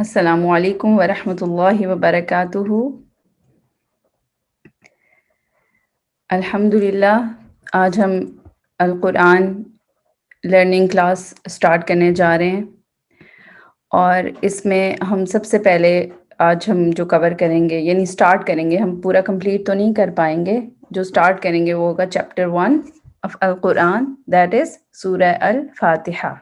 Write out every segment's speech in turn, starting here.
السلام علیکم ورحمۃ اللہ وبرکاتہ۔ الحمد للہ، آج ہم القرآن لرننگ کلاس اسٹارٹ کرنے جا رہے ہیں، اور اس میں ہم سب سے پہلے آج ہم جو کور کریں گے، یعنی اسٹارٹ کریں گے، ہم پورا کمپلیٹ تو نہیں کر پائیں گے، جو اسٹارٹ کریں گے وہ ہوگا چیپٹر 1 آف القرآن، دیٹ از سورہ الفاتحہ۔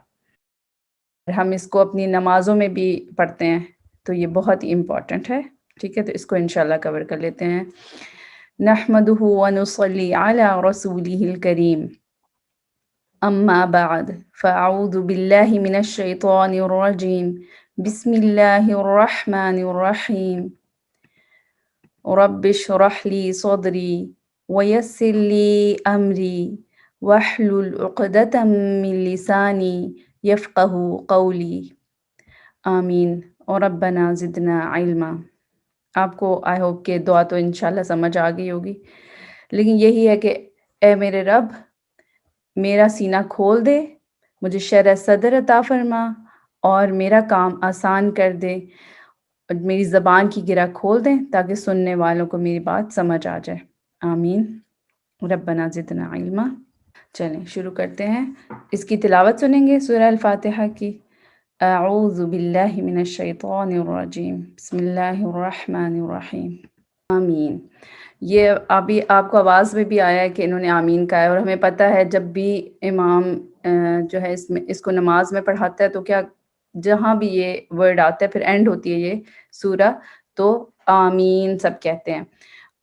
ہم اس کو اپنی نمازوں میں بھی پڑھتے ہیں، تو یہ بہت ہی امپورٹنٹ ہے، ٹھیک ہے؟ تو اس کو انشاءاللہ کور کر لیتے ہیں۔ نحمدہ ونصلی علی رسولہ الکریم، اما بعد فاعوذ باللہ من الشیطان الرجیم، بسم اللہ الرحمن الرحیم، رب اشرح لی صدری ویسر لی امری واحلل عقدۃ من لسانی یفقہ قولی، آمین۔ اور ربنا زدنا علما۔ آپ کو آئی ہوپ کہ دعا تو انشاءاللہ سمجھ آ گئی ہوگی، لیکن یہی ہے کہ اے میرے رب، میرا سینہ کھول دے، مجھے شرح صدر عطا فرما، اور میرا کام آسان کر دے، اور میری زبان کی گرہ کھول دیں تاکہ سننے والوں کو میری بات سمجھ آ جائے، آمین۔ ربنا زدنا علما۔ چلیں شروع کرتے ہیں، اس کی تلاوت سنیں گے سورہ الفاتحہ کی۔ اعوذ باللہ من الشیطان الرجیم، بسم اللہ الرحمن الرحیم، آمین۔ یہ ابھی آپ کو آواز میں بھی آیا ہے کہ انہوں نے آمین کہا ہے، اور ہمیں پتہ ہے جب بھی امام جو ہے اس کو نماز میں پڑھاتا ہے تو کیا جہاں بھی یہ ورڈ آتا ہے پھر اینڈ ہوتی ہے یہ سورہ، تو آمین سب کہتے ہیں،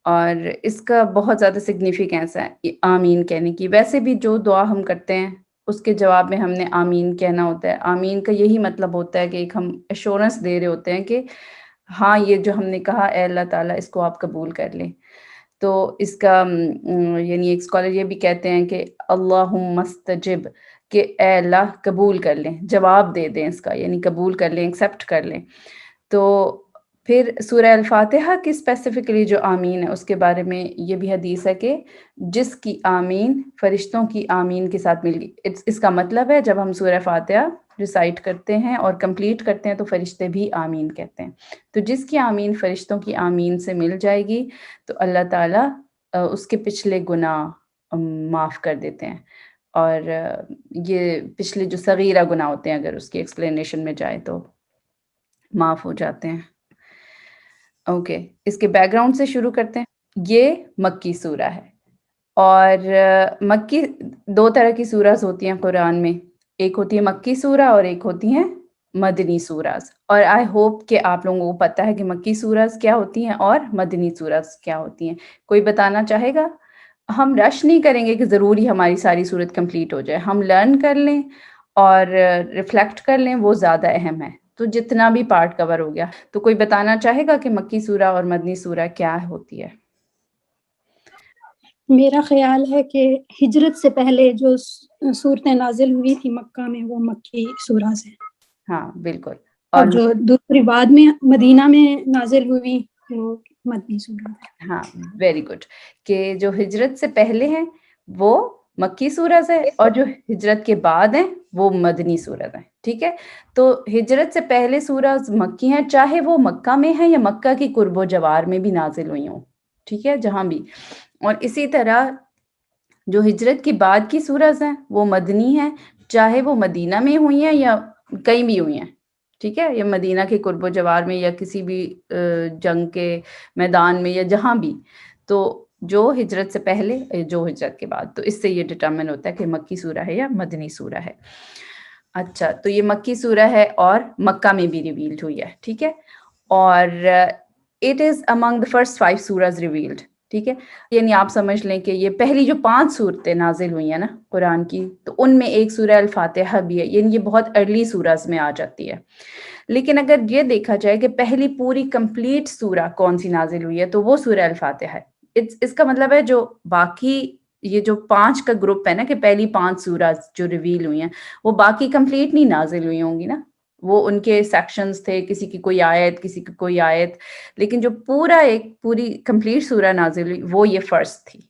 اور اس کا بہت زیادہ سگنیفیکینس ہے یہ آمین کہنے کی۔ ویسے بھی جو دعا ہم کرتے ہیں اس کے جواب میں ہم نے آمین کہنا ہوتا ہے۔ آمین کا یہی مطلب ہوتا ہے کہ ایک ہم ایشورنس دے رہے ہوتے ہیں کہ ہاں یہ جو ہم نے کہا اے اللہ تعالیٰ اس کو آپ قبول کر لیں۔ تو اس کا یعنی ایک اسکالر یہ بھی کہتے ہیں کہ اللہم استجب، کہ اے اللہ قبول کر لیں، جواب دے دیں اس کا، یعنی قبول کر لیں، ایکسیپٹ کر لیں۔ تو پھر سورہ الفاتحہ کی اسپیسیفکلی جو آمین ہے اس کے بارے میں یہ بھی حدیث ہے کہ جس کی آمین فرشتوں کی آمین کے ساتھ مل گئی۔ اس کا مطلب ہے جب ہم سورہ فاتحہ ریسائٹ کرتے ہیں اور کمپلیٹ کرتے ہیں تو فرشتے بھی آمین کہتے ہیں۔ تو جس کی آمین فرشتوں کی آمین سے مل جائے گی تو اللہ تعالیٰ اس کے پچھلے گناہ معاف کر دیتے ہیں، اور یہ پچھلے جو صغیرہ گناہ ہوتے ہیں اگر اس کی ایکسپلینیشن میں جائے تو معاف ہو جاتے ہیں۔ اوکے، اس کے بیک گراؤنڈ سے شروع کرتے ہیں۔ یہ مکی سورہ ہے، اور مکی دو طرح کی سورہز ہوتی ہیں قرآن میں، ایک ہوتی ہے مکی سورہ اور ایک ہوتی ہیں مدنی سورہز، اور آئی ہوپ کہ آپ لوگوں کو پتہ ہے کہ مکی سورہز کیا ہوتی ہیں اور مدنی سورہز کیا ہوتی ہیں۔ کوئی بتانا چاہے گا؟ ہم رش نہیں کریں گے کہ ضروری ہماری ساری صورت کمپلیٹ ہو جائے، ہم لرن کر لیں اور ریفلیکٹ کر لیں، وہ زیادہ اہم ہے۔ تو جتنا بھی پارٹ کور ہو گیا، تو کوئی بتانا چاہے گا کہ مکی سورہ اور مدنی سورہ کیا ہوتی ہے؟ میرا خیال ہے کہ ہجرت سے پہلے جو صورتیں نازل ہوئی تھی مکہ میں وہ مکی سورہ سے، ہاں بالکل، اور جو دوسری بعد میں مدینہ میں نازل ہوئی وہ مدنی سورہ ہے۔ ہاں ویری گڈ، کہ جو ہجرت سے پہلے ہیں وہ مکی سورت ہے، اور جو ہجرت کے بعد ہیں وہ مدنی سورت ہیں، ٹھیک ہے؟ تو ہجرت سے پہلے سورت مکی ہیں، چاہے وہ مکہ میں ہیں یا مکہ کی قرب و جوار میں بھی نازل ہوئی ہوں، ٹھیک ہے، جہاں بھی۔ اور اسی طرح جو ہجرت کے بعد کی سورت ہیں وہ مدنی ہیں، چاہے وہ مدینہ میں ہوئی ہیں یا کہیں بھی ہوئی ہیں، ٹھیک ہے، یا مدینہ کے قرب و جوار میں یا کسی بھی جنگ کے میدان میں یا جہاں بھی۔ تو جو ہجرت سے پہلے جو ہجرت کے بعد، تو اس سے یہ ڈٹرمن ہوتا ہے کہ مکی سورہ ہے یا مدنی سورہ ہے۔ اچھا، تو یہ مکی سورہ ہے اور مکہ میں بھی ریویلڈ ہوئی ہے، ٹھیک ہے، اور it is among the first 5 surahs revealed, ٹھیک ہے، یعنی آپ سمجھ لیں کہ یہ پہلی جو 5 صورتیں نازل ہوئی ہیں نا قرآن کی، تو ان میں ایک سورہ الفاتحہ بھی ہے، یعنی یہ بہت ارلی سورہز میں آ جاتی ہے۔ لیکن اگر یہ دیکھا جائے کہ پہلی پوری کمپلیٹ سورہ کون سی نازل ہوئی ہے تو وہ سورہ الفاتحہ ہے۔ اس کا مطلب ہے جو باقی یہ جو 5 کا گروپ ہے نا، کہ پہلی 5 سورہ جو ریویل ہوئی ہیں وہ باقی کمپلیٹ نہیں نازل ہوئی ہوں گی نا، وہ ان کے سیکشنز تھے، کسی کی کوئی آیت، کسی کی کوئی آیت، لیکن جو پورا ایک پوری کمپلیٹ سورہ نازل ہوئی وہ یہ فرسٹ تھی۔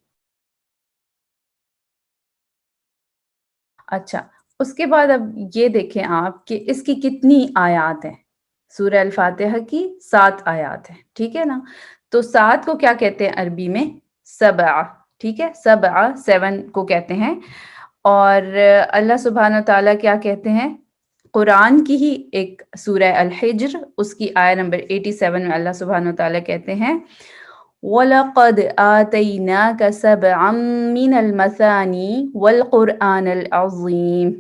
اچھا، اس کے بعد اب یہ دیکھیں آپ کہ اس کی کتنی آیات ہیں۔ سورہ الفاتحہ کی 7 آیات ہیں، ٹھیک ہے نا؟ تو 7 کو کیا کہتے ہیں عربی میں؟ سبع، ٹھیک ہے، سبع 7 کو کہتے ہیں۔ اور اللہ سبحانہ تعالیٰ کیا کہتے ہیں؟ قرآن کی ہی ایک سورہ الحجر، اس کی آیہ نمبر 87 میں اللہ سبحانہ تعالیٰ کہتے ہیں وَلَقَدْ آتَيْنَاكَ سَبْعًا مِّنَ الْمَثَانِي وَالْقُرْآنَ الْعَظِيمِ،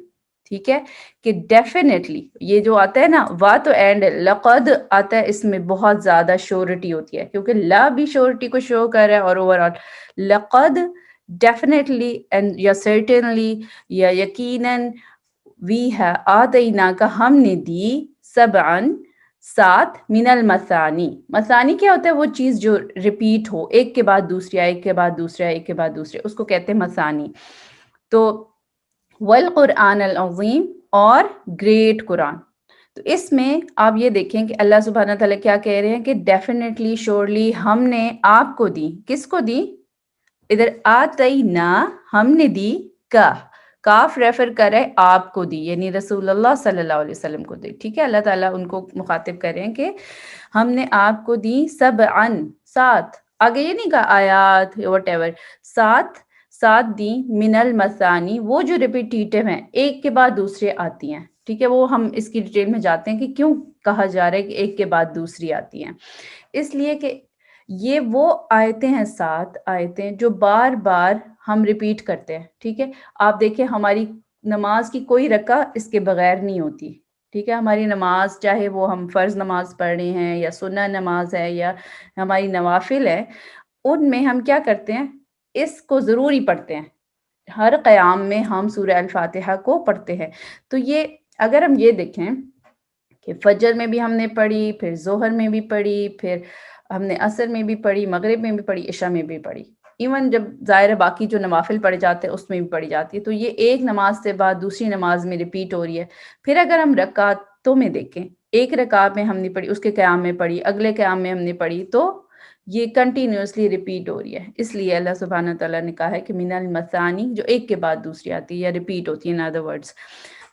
ٹھیک ہے، کہ ڈیفینیٹلی یہ جو آتا ہے نا، وا تو اینڈ لقد آتا ہے، اس میں بہت زیادہ شورٹی ہوتی ہے، کیونکہ لا بھی شورٹی کو شو کر رہا ہے، اور اوور آل لقد ڈیفینیٹلی اینڈ یا سرٹنلی یا یقیناً وی ہے آتینا کا ہم نے دی سبعن 7 من المثانی۔ مثانی کیا ہوتا ہے؟ وہ چیز جو ریپیٹ ہو، ایک کے بعد دوسری، ایک کے بعد دوسرا، ایک کے بعد دوسرے، اس کو کہتے ہیں مثانی۔ تو والقرآن العظیم، اور گریٹ قرآن۔ تو اس میں آپ یہ دیکھیں کہ اللہ سبحانہ تعالیٰ کیا کہہ رہے ہیں کہ ڈیفینیٹلی شورلی ہم نے آپ کو دی، کس کو دی؟ ادھر آتینا ہم نے دی، کا کاف ریفر کرے آپ کو دی، یعنی رسول اللہ صلی اللہ علیہ وسلم کو دی، ٹھیک ہے؟ اللہ تعالیٰ ان کو مخاطب کر رہے ہیں کہ ہم نے آپ کو دی سبعن 7، آگے یہ نہیں کہا آیات وٹ ایور، 7 دی من المثانی، وہ جو ریپیٹیٹیو ہیں، ایک کے بعد دوسرے آتی ہیں، ٹھیک ہے؟ وہ ہم اس کی ڈیٹیل میں جاتے ہیں کہ کیوں کہا جا رہا ہے کہ ایک کے بعد دوسری آتی ہیں۔ اس لیے کہ یہ وہ آیتیں ہیں، 7 آیتیں جو بار بار ہم ریپیٹ کرتے ہیں، ٹھیک ہے؟ آپ دیکھیں ہماری نماز کی کوئی رکعہ اس کے بغیر نہیں ہوتی، ٹھیک ہے؟ ہماری نماز چاہے وہ ہم فرض نماز پڑھ رہے ہیں یا سنہ نماز ہے یا ہماری نوافل ہے، ان میں ہم کیا کرتے ہیں؟ اس کو ضروری پڑھتے ہیں، ہر قیام میں ہم سورہ الفاتحہ کو پڑھتے ہیں۔ تو یہ اگر ہم یہ دیکھیں کہ فجر میں بھی ہم نے پڑھی، پھر ظہر میں بھی پڑھی، پھر ہم نے عصر میں بھی پڑھی، مغرب میں بھی پڑھی، عشاء میں بھی پڑھی، ایون جب ظاہر ہے باقی جو نوافل پڑھے جاتے ہیں اس میں بھی پڑھی جاتی ہے، تو یہ ایک نماز سے بعد دوسری نماز میں ریپیٹ ہو رہی ہے۔ پھر اگر ہم رکعتوں میں دیکھیں، ایک رکعت میں ہم نے پڑھی، اس کے قیام میں پڑھی، اگلے قیام میں ہم نے پڑھی، تو یہ کنٹینیوسلی ریپیٹ ہو رہی ہے۔ اس لیے اللہ سبحانہ تعالیٰ نے کہا ہے کہ من المثانی، جو ایک کے بعد دوسری آتی ہے یا ریپیٹ ہوتی ہے، ان ادر ورڈز۔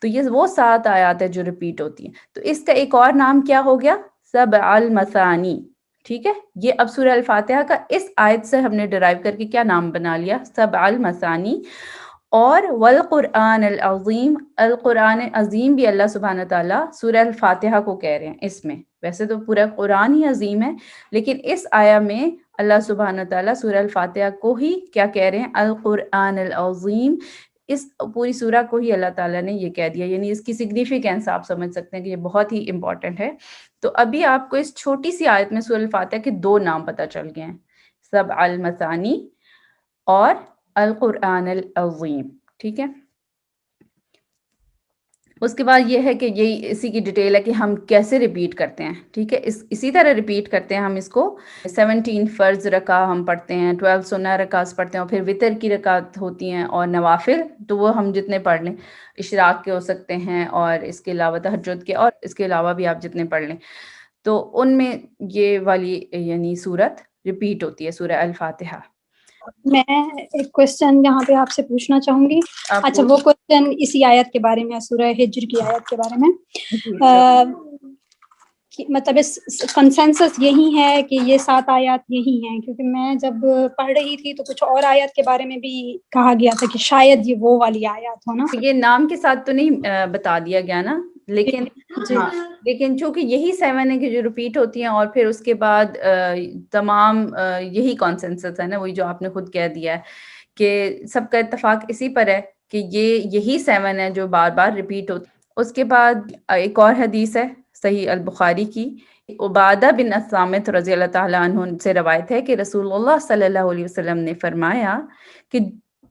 تو یہ وہ 7 آیات ہے جو ریپیٹ ہوتی ہیں۔ تو اس کا ایک اور نام کیا ہو گیا؟ سبع المثانی، ٹھیک ہے؟ یہ اب سورہ الفاتحہ کا اس آیت سے ہم نے ڈرائیو کر کے کیا نام بنا لیا؟ سبع المثانی۔ اور والقرآن العظیم، القرآن عظیم بھی اللہ سبحانہ تعالیٰ سورہ الفاتحہ کو کہہ رہے ہیں اس میں، ویسے تو پورا قرآن ہی عظیم ہے، لیکن اس آیہ میں اللہ سبحانہ تعالیٰ سورہ الفاتحہ کو ہی کیا کہہ رہے ہیں؟ القرآن العظیم۔ اس پوری سورہ کو ہی اللہ تعالیٰ نے یہ کہہ دیا، یعنی اس کی سگنیفیکینس آپ سمجھ سکتے ہیں کہ یہ بہت ہی امپورٹنٹ ہے۔ تو ابھی آپ کو اس چھوٹی سی آیت میں سورہ الفاتحہ کے 2 نام پتہ چل گئے ہیں، سبع المثانی اور القرآن العظیم، ٹھیک ہے؟ اس کے بعد یہ ہے کہ یہی اسی کی ڈیٹیل ہے کہ ہم کیسے ریپیٹ کرتے ہیں، ٹھیک ہے؟ اسی طرح ریپیٹ کرتے ہیں ہم اس کو۔ 17 فرض رکعہ ہم پڑھتے ہیں، 12 سنہ رکعت پڑھتے ہیں، اور پھر وتر کی رکعت ہوتی ہیں، اور نوافل تو وہ ہم جتنے پڑھ لیں، اشراق کے ہو سکتے ہیں، اور اس کے علاوہ تہجد کے، اور اس کے علاوہ بھی آپ جتنے پڑھ لیں، تو ان میں یہ والی یعنی صورت ریپیٹ ہوتی ہے، سورہ الفاتحہ۔ میں ایک کوشچن یہاں پہ آپ سے پوچھنا چاہوں گی۔ آپ اچھا، وہ کوشچن اسی آیت کے بارے میں، سورہ ہجر کی آیت کے بارے میں، مطلب اس کنسنسس یہی ہے کہ یہ 7 آیات یہی ہیں، کیونکہ میں جب پڑھ رہی تھی تو کچھ اور آیات کے بارے میں بھی کہا گیا تھا کہ شاید یہ وہ والی آیات ہو نا۔ یہ نام کے ساتھ تو نہیں بتا دیا گیا نا، لیکن جی، ہاں، لیکن چونکہ یہی 7 ہے کہ جو ریپیٹ ہوتی ہیں، اور پھر اس کے بعد تمام یہی کانسنسس ہے نا، وہی جو آپ نے خود کہہ دیا ہے کہ سب کا اتفاق اسی پر ہے کہ یہی 7 ہے جو بار بار ریپیٹ ہوتی۔ اس کے بعد ایک اور حدیث ہے صحیح البخاری کی، عبادہ بن الصامت رضی اللہ تعالیٰ عنہ سے روایت ہے کہ رسول اللہ صلی اللہ علیہ وسلم نے فرمایا کہ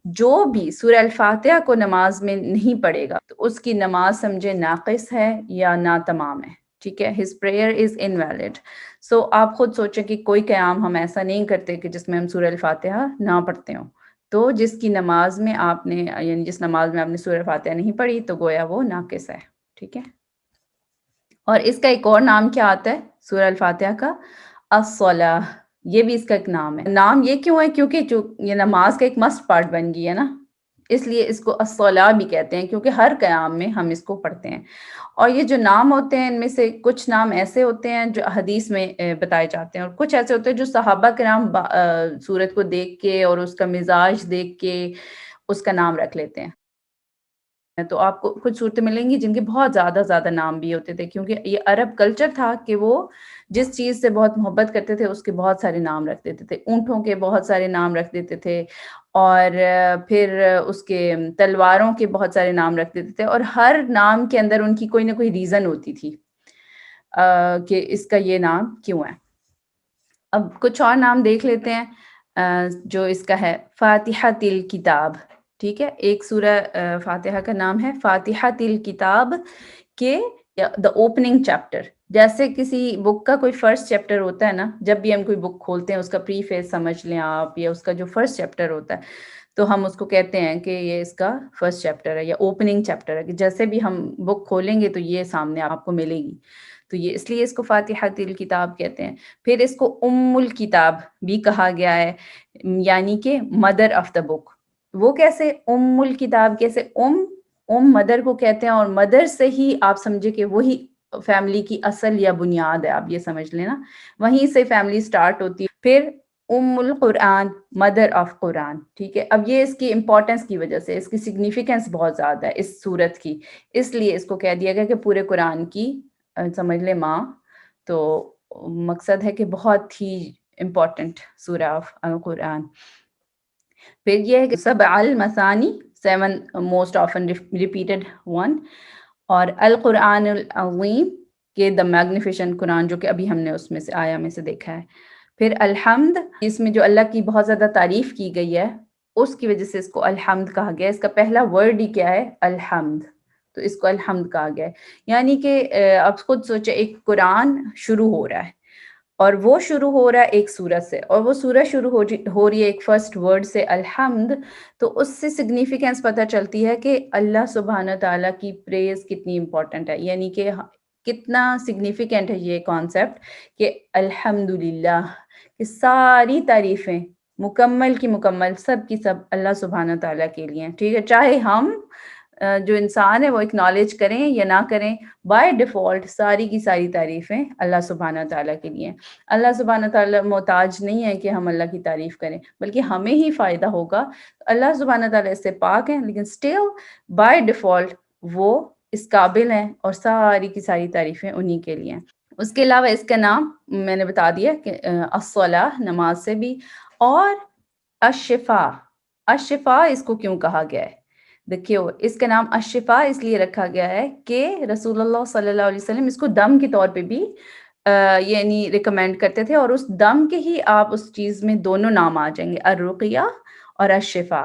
جو بھی سورہ الفاتحہ کو نماز میں نہیں پڑھے گا تو اس کی نماز سمجھے ناقص ہے یا ناتمام ہے، ٹھیک ہے؟ his prayer is invalid۔ سو آپ خود سوچیں کہ کوئی قیام ہم ایسا نہیں کرتے کہ جس میں ہم سورہ الفاتحہ نہ پڑھتے ہوں، تو جس کی نماز میں آپ نے، یعنی جس نماز میں آپ نے سورہ الفاتحہ نہیں پڑھی تو گویا وہ ناقص ہے، ٹھیک ہے؟ اور اس کا ایک اور نام کیا آتا ہے سورہ الفاتحہ کا؟ الصلاۃ، یہ بھی اس کا ایک نام ہے۔ نام یہ کیوں ہے؟ کیونکہ جو یہ نماز کا ایک مسٹ پارٹ بن گئی ہے نا، اس لیے اس کو الصلاۃ بھی کہتے ہیں، کیونکہ ہر قیام میں ہم اس کو پڑھتے ہیں۔ اور یہ جو نام ہوتے ہیں ان میں سے کچھ نام ایسے ہوتے ہیں جو حدیث میں بتائے جاتے ہیں، اور کچھ ایسے ہوتے ہیں جو صحابہ کرام سورت کو دیکھ کے اور اس کا مزاج دیکھ کے اس کا نام رکھ لیتے ہیں۔ تو آپ کو کچھ صورتیں ملیں گی جن کے بہت زیادہ نام بھی ہوتے تھے، کیونکہ یہ عرب کلچر تھا کہ وہ جس چیز سے بہت محبت کرتے تھے اس کے بہت سارے نام رکھ دیتے تھے۔ اونٹوں کے بہت سارے نام رکھ دیتے تھے، اور پھر اس کے تلواروں کے بہت سارے نام رکھ دیتے تھے، اور ہر نام کے اندر ان کی کوئی نہ کوئی ریزن ہوتی تھی کہ اس کا یہ نام کیوں ہے۔ اب کچھ اور نام دیکھ لیتے ہیں جو اس کا ہے۔ فاتحۃ الکتاب، ٹھیک ہے، ایک سورہ فاتحہ کا نام ہے فاتحۃ الکتاب کے دا اوپننگ چیپٹر۔ جیسے کسی بک کا کوئی فرسٹ چیپٹر ہوتا ہے نا، جب بھی ہم کوئی بک کھولتے ہیں اس کا پری فیس سمجھ لیں آپ، یا اس کا جو فرسٹ چیپٹر ہوتا ہے تو ہم اس کو کہتے ہیں کہ یہ اس کا فرسٹ چیپٹر ہے یا اوپننگ چیپٹر ہے، کہ جیسے بھی ہم بک کھولیں گے تو یہ سامنے آپ کو ملے گی، تو یہ اس لیے اس کو فاتحۃ الکتاب کہتے ہیں۔ پھر اس کو ام الکتاب بھی کہا گیا ہے، یعنی کہ مدر آف دا بک۔ وہ کیسے ام الکتاب، کیسے ام مدر کو کہتے ہیں، اور مدر سے ہی آپ سمجھے کہ وہی فیملی کی اصل یا بنیاد ہے، آپ یہ سمجھ لینا، وہیں سے فیملی سٹارٹ ہوتی ہے۔ پھر ام القرآن، مدر آف قرآن، ٹھیک ہے۔ اب یہ اس کی امپورٹنس کی وجہ سے، اس کی سگنیفیکنس بہت زیادہ ہے اس سورت کی، اس لیے اس کو کہہ دیا گیا کہ پورے قرآن کی سمجھ لے ماں۔ تو مقصد ہے کہ بہت ہی امپورٹنٹ سورہ آف القرآن۔ پھر یہ ہے کہ سبع al Mathani, 7 most often repeated one, اور القرآن العظیم کہ دا میگنیفیشنٹ قرآن، جو کہ ابھی ہم نے اس میں سے آیا میں سے دیکھا ہے۔ پھر الحمد، اس میں جو اللہ کی بہت زیادہ تعریف کی گئی ہے اس کی وجہ سے اس کو الحمد کہا گیا۔ اس کا پہلا ورڈ ہی کیا ہے؟ الحمد، تو اس کو الحمد کہا گیا ہے۔ یعنی کہ آپ خود سوچیں، ایک قرآن شروع ہو رہا ہے، اور وہ شروع ہو رہا ہے ایک سورت سے، اور وہ سورت شروع ہو رہی ہے ایک فرسٹ ورڈ سے الحمد، تو اس سے سگنیفیکنس پتہ چلتی ہے کہ اللہ سبحانہ تعالیٰ کی پریز کتنی امپورٹنٹ ہے، یعنی کہ کتنا سگنیفیکنٹ ہے یہ کانسیپٹ کہ الحمدللہ، کہ ساری تعریفیں مکمل کی مکمل سب کی سب اللہ سبحانہ تعالیٰ کے لیے ہیں، ٹھیک ہے۔ چاہے ہم جو انسان ہے وہ اکنالج کریں یا نہ کریں، بائی ڈیفالٹ ساری کی ساری تعریفیں اللہ سبحانہ تعالیٰ کے لیے ہیں۔ اللہ سبحانہ تعالیٰ محتاج نہیں ہے کہ ہم اللہ کی تعریف کریں، بلکہ ہمیں ہی فائدہ ہوگا۔ اللہ سبحانہ تعالیٰ اس سے پاک ہیں، لیکن اسٹل بائی ڈیفالٹ وہ اس قابل ہیں، اور ساری کی ساری تعریفیں انہی کے لیے ہیں۔ اس کے علاوہ اس کا نام میں نے بتا دیا کہ الصلاۃ، نماز سے بھی، اور الشفاء، الشفاء اس کو کیوں کہا گیا ہے؟ دیکھیو، اس کا نام الشفاء اس لیے رکھا گیا ہے کہ رسول اللہ صلی اللہ علیہ وسلم اس کو دم کے طور پہ بھی یعنی ریکمینڈ کرتے تھے، اور اس دم کے ہی آپ اس چیز میں دونوں نام آ جائیں گے، الرقیہ اور الشفاء،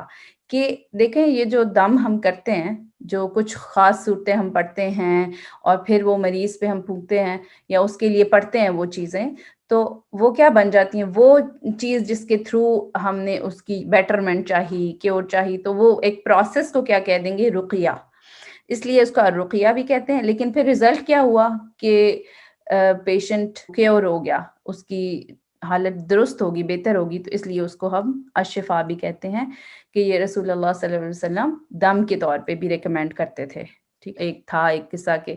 کہ دیکھیں یہ جو دم ہم کرتے ہیں، جو کچھ خاص صورتیں ہم پڑھتے ہیں اور پھر وہ مریض پہ ہم پھونکتے ہیں یا اس کے لیے پڑھتے ہیں وہ چیزیں، تو وہ کیا بن جاتی ہیں؟ وہ چیز جس کے تھرو ہم نے اس کی بیٹرمنٹ چاہی، کیور چاہی، تو وہ ایک پروسیس کو کیا کہہ دیں گے؟ رقیہ، اس لیے اس کو رقیہ بھی کہتے ہیں۔ لیکن پھر رزلٹ کیا ہوا کہ پیشنٹ کیور ہو گیا، اس کی حالت درست ہوگی، بہتر ہوگی، تو اس لیے اس کو ہم الشفاء بھی کہتے ہیں، کہ یہ رسول اللہ صلی اللہ علیہ وسلم دم کے طور پہ بھی ریکمینڈ کرتے تھے۔ ٹھیک، ایک تھا ایک قصہ کہ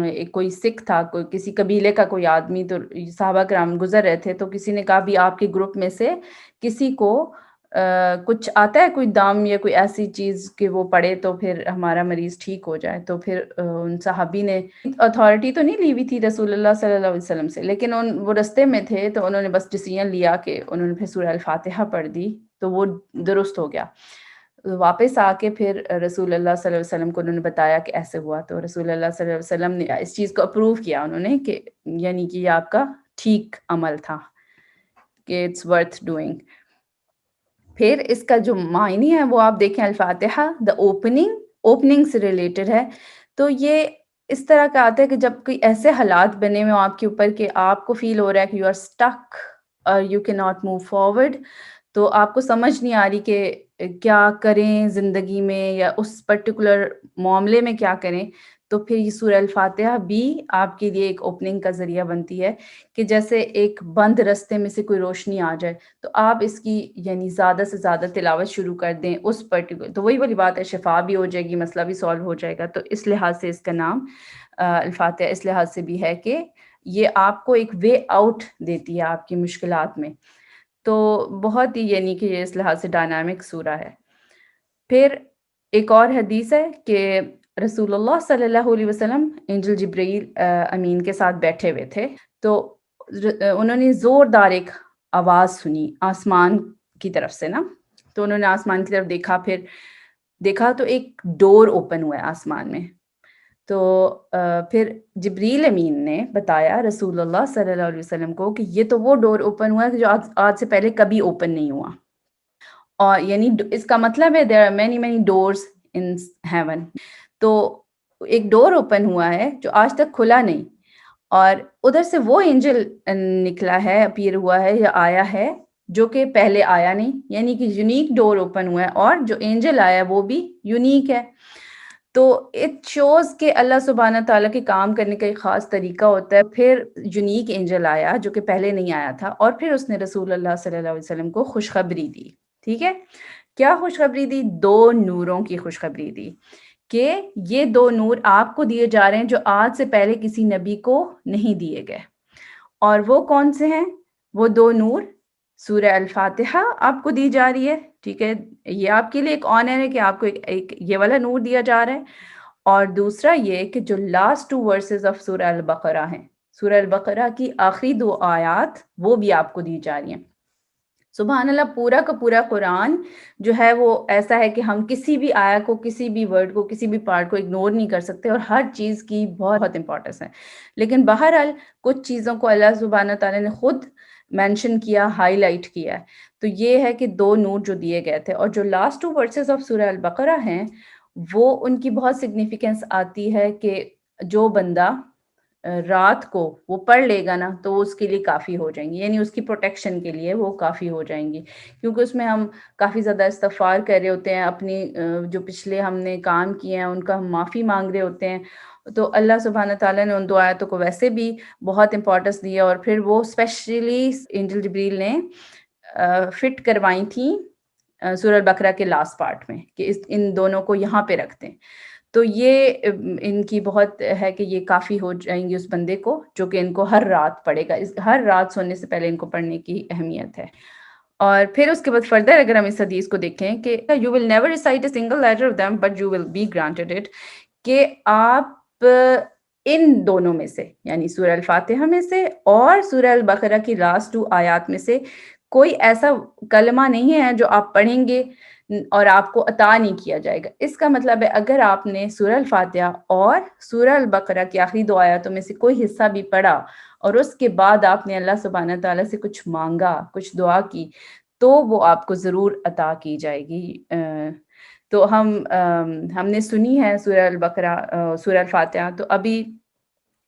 ایک کوئی سکھ تھا، کوئی کسی قبیلے کا کوئی آدمی، تو صحابہ کرام گزر رہے تھے، تو کسی نے کہا بھی آپ کے گروپ میں سے کسی کو کچھ آتا ہے، کوئی دم یا کوئی ایسی چیز کہ وہ پڑے تو پھر ہمارا مریض ٹھیک ہو جائے۔ تو پھر ان صحابی نے اتھارٹی تو نہیں لی ہوئی تھی رسول اللہ صلی اللہ علیہ وسلم سے، لیکن وہ رستے میں تھے تو انہوں نے بس ڈیسیژن لیا کہ انہوں نے پھر سورہ الفاتحہ پڑھ دی، تو وہ درست ہو گیا۔ واپس آ کے پھر رسول اللہ صلی اللہ علیہ وسلم کو انہوں نے بتایا کہ ایسے ہوا، تو رسول اللہ صلی اللہ علیہ وسلم نے اس چیز کو اپروو کیا، انہوں نے، کہ یعنی کہ یہ آپ کا ٹھیک عمل تھا، کہ اٹس ورتھ ڈوئنگ۔ پھر اس کا جو معنی ہے وہ آپ دیکھیں، الفاتحہ دا اوپننگ سے ریلیٹڈ ہے، تو یہ اس طرح کا آتا ہے کہ جب کوئی ایسے حالات بنے ہوئے آپ کے اوپر کہ آپ کو فیل ہو رہا ہے کہ یو آر اسٹک اور یو کی ناٹ موو فارورڈ، تو آپ کو سمجھ نہیں آ رہی کہ کیا کریں زندگی میں یا اس پرٹیکولر معاملے میں کیا کریں، تو پھر یہ سورہ الفاتحہ بھی آپ کے لیے ایک اوپننگ کا ذریعہ بنتی ہے کہ جیسے ایک بند رستے میں سے کوئی روشنی آ جائے تو آپ اس کی یعنی زیادہ سے زیادہ تلاوت شروع کر دیں اس پرٹیکولر، تو وہی والی بات ہے، شفا بھی ہو جائے گی، مسئلہ بھی سالو ہو جائے گا. تو اس لحاظ سے اس کا نام الفاتحہ اس لحاظ سے بھی ہے کہ یہ آپ کو ایک وے آؤٹ دیتی ہے آپ کی مشکلات میں. تو بہت ہی یعنی کہ یہ اس لحاظ سے ڈائنامک سورہ ہے. پھر ایک اور حدیث ہے کہ رسول اللہ صلی اللہ علیہ وسلم انجل جبرائیل امین کے ساتھ بیٹھے ہوئے تھے، تو انہوں نے زوردار ایک آواز سنی آسمان کی طرف سے نا. تو انہوں نے آسمان کی طرف دیکھا، پھر دیکھا تو ایک ڈور اوپن ہوا ہے آسمان میں. تو پھر جبریل امین نے بتایا رسول اللہ صلی اللہ علیہ وسلم کو کہ یہ تو وہ ڈور اوپن ہوا ہے جو آج سے پہلے کبھی اوپن نہیں ہوا. اور یعنی اس کا مطلب ہے there are many many doors in heaven. تو ایک ڈور اوپن ہوا ہے جو آج تک کھلا نہیں، اور ادھر سے وہ اینجل نکلا ہے، اپیئر ہوا ہے یا آیا ہے جو کہ پہلے آیا نہیں، یعنی کہ یونیک ڈور اوپن ہوا ہے، اور جو اینجل آیا وہ بھی یونیک ہے. تو اٹ شوز کہ اللہ سبحانہ تعالیٰ کے کام کرنے کا ایک خاص طریقہ ہوتا ہے. پھر یونیک اینجل آیا جو کہ پہلے نہیں آیا تھا، اور پھر اس نے رسول اللہ صلی اللہ علیہ وسلم کو خوشخبری دی. ٹھیک ہے، کیا خوشخبری دی؟ 2 نوروں کی خوشخبری دی کہ یہ 2 نور آپ کو دیے جا رہے ہیں جو آج سے پہلے کسی نبی کو نہیں دیے گئے. اور وہ کون سے ہیں وہ 2 نور؟ سورہ الفاتحہ آپ کو دی جا رہی ہے. ٹھیک ہے، یہ آپ کے لیے ایک آنر ہے کہ آپ کو ایک یہ والا نور دیا جا رہا ہے. اور دوسرا یہ کہ جو لاسٹ 2 ورسز آف سورہ البقرہ ہیں، سورہ البقرہ کی آخری 2 آیات وہ بھی آپ کو دی جا رہی ہیں. سبحان اللہ، پورا کا پورا قرآن جو ہے وہ ایسا ہے کہ ہم کسی بھی آیا کو، کسی بھی ورڈ کو، کسی بھی پارٹ کو اگنور نہیں کر سکتے، اور ہر چیز کی بہت امپورٹنس ہے. لیکن بہرحال کچھ چیزوں کو اللہ سبحانہ تعالیٰ نے خود مینشن کیا، ہائی لائٹ کیا ہے. تو یہ ہے کہ 2 نور جو دیے گئے تھے، اور جو لاسٹ 2 ورسز آف سورہ البقرہ ہیں وہ ان کی بہت سگنیفیکنس آتی ہے کہ جو بندہ رات کو وہ پڑھ لے گا نا تو اس کے لیے کافی ہو جائیں گی، یعنی اس کی پروٹیکشن کے لیے وہ کافی ہو جائیں گی. کیونکہ اس میں ہم کافی زیادہ استغفار کر رہے ہوتے ہیں، اپنی جو پچھلے ہم نے کام کیے ہیں ان کا ہم معافی مانگ رہے ہوتے ہیں. تو اللہ سبحانہ تعالیٰ نے ان 2 آیتوں کو ویسے بھی بہت امپورٹنس دی ہے، اور پھر وہ اسپیشلی انجل جبریل نے فٹ کروائی تھیں سورہ البقرہ کے لاسٹ پارٹ میں کہ ان دونوں کو یہاں پہ رکھتے ہیں. تو یہ ان کی بہت ہے کہ یہ کافی ہو جائیں گی اس بندے کو جو کہ ان کو ہر رات پڑھے گا. ہر رات سونے سے پہلے ان کو پڑھنے کی اہمیت ہے. اور پھر اس کے بعد فردر اگر ہم اس حدیث کو دیکھیں کہ you will never recite a single letter of them but you will be granted it، کہ آپ ان دونوں میں سے یعنی سورہ الفاتحہ میں سے اور سورہ البقرہ کی لاسٹ 2 آیات میں سے کوئی ایسا کلمہ نہیں ہے جو آپ پڑھیں گے اور آپ کو عطا نہیں کیا جائے گا. اس کا مطلب ہے اگر آپ نے سورہ الفاتحہ اور سورہ البقرہ کی آخری 2 آیاتوں میں سے کوئی حصہ بھی پڑھا اور اس کے بعد آپ نے اللہ سبحانہ تعالیٰ سے کچھ مانگا، کچھ دعا کی، تو وہ آپ کو ضرور عطا کی جائے گی. تو ہم نے سنی ہے سورہ البقرہ، سورہ الفاتحہ. تو ابھی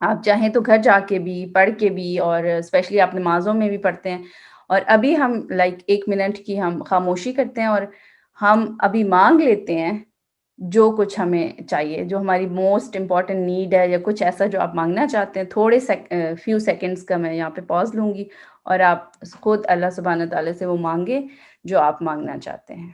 آپ چاہیں تو گھر جا کے بھی پڑھ کے بھی، اور اسپیشلی آپ نمازوں میں بھی پڑھتے ہیں. اور ابھی ہم 1 منٹ کی ہم خاموشی کرتے ہیں اور ہم ابھی مانگ لیتے ہیں جو کچھ ہمیں چاہیے، جو ہماری موسٹ امپورٹنٹ نیڈ ہے، یا کچھ ایسا جو آپ مانگنا چاہتے ہیں. تھوڑے فیو سیکنڈز کا میں یہاں پہ پاز لوں گی اور آپ خود اللہ سبحانہ تعالیٰ سے وہ مانگے جو آپ مانگنا چاہتے ہیں.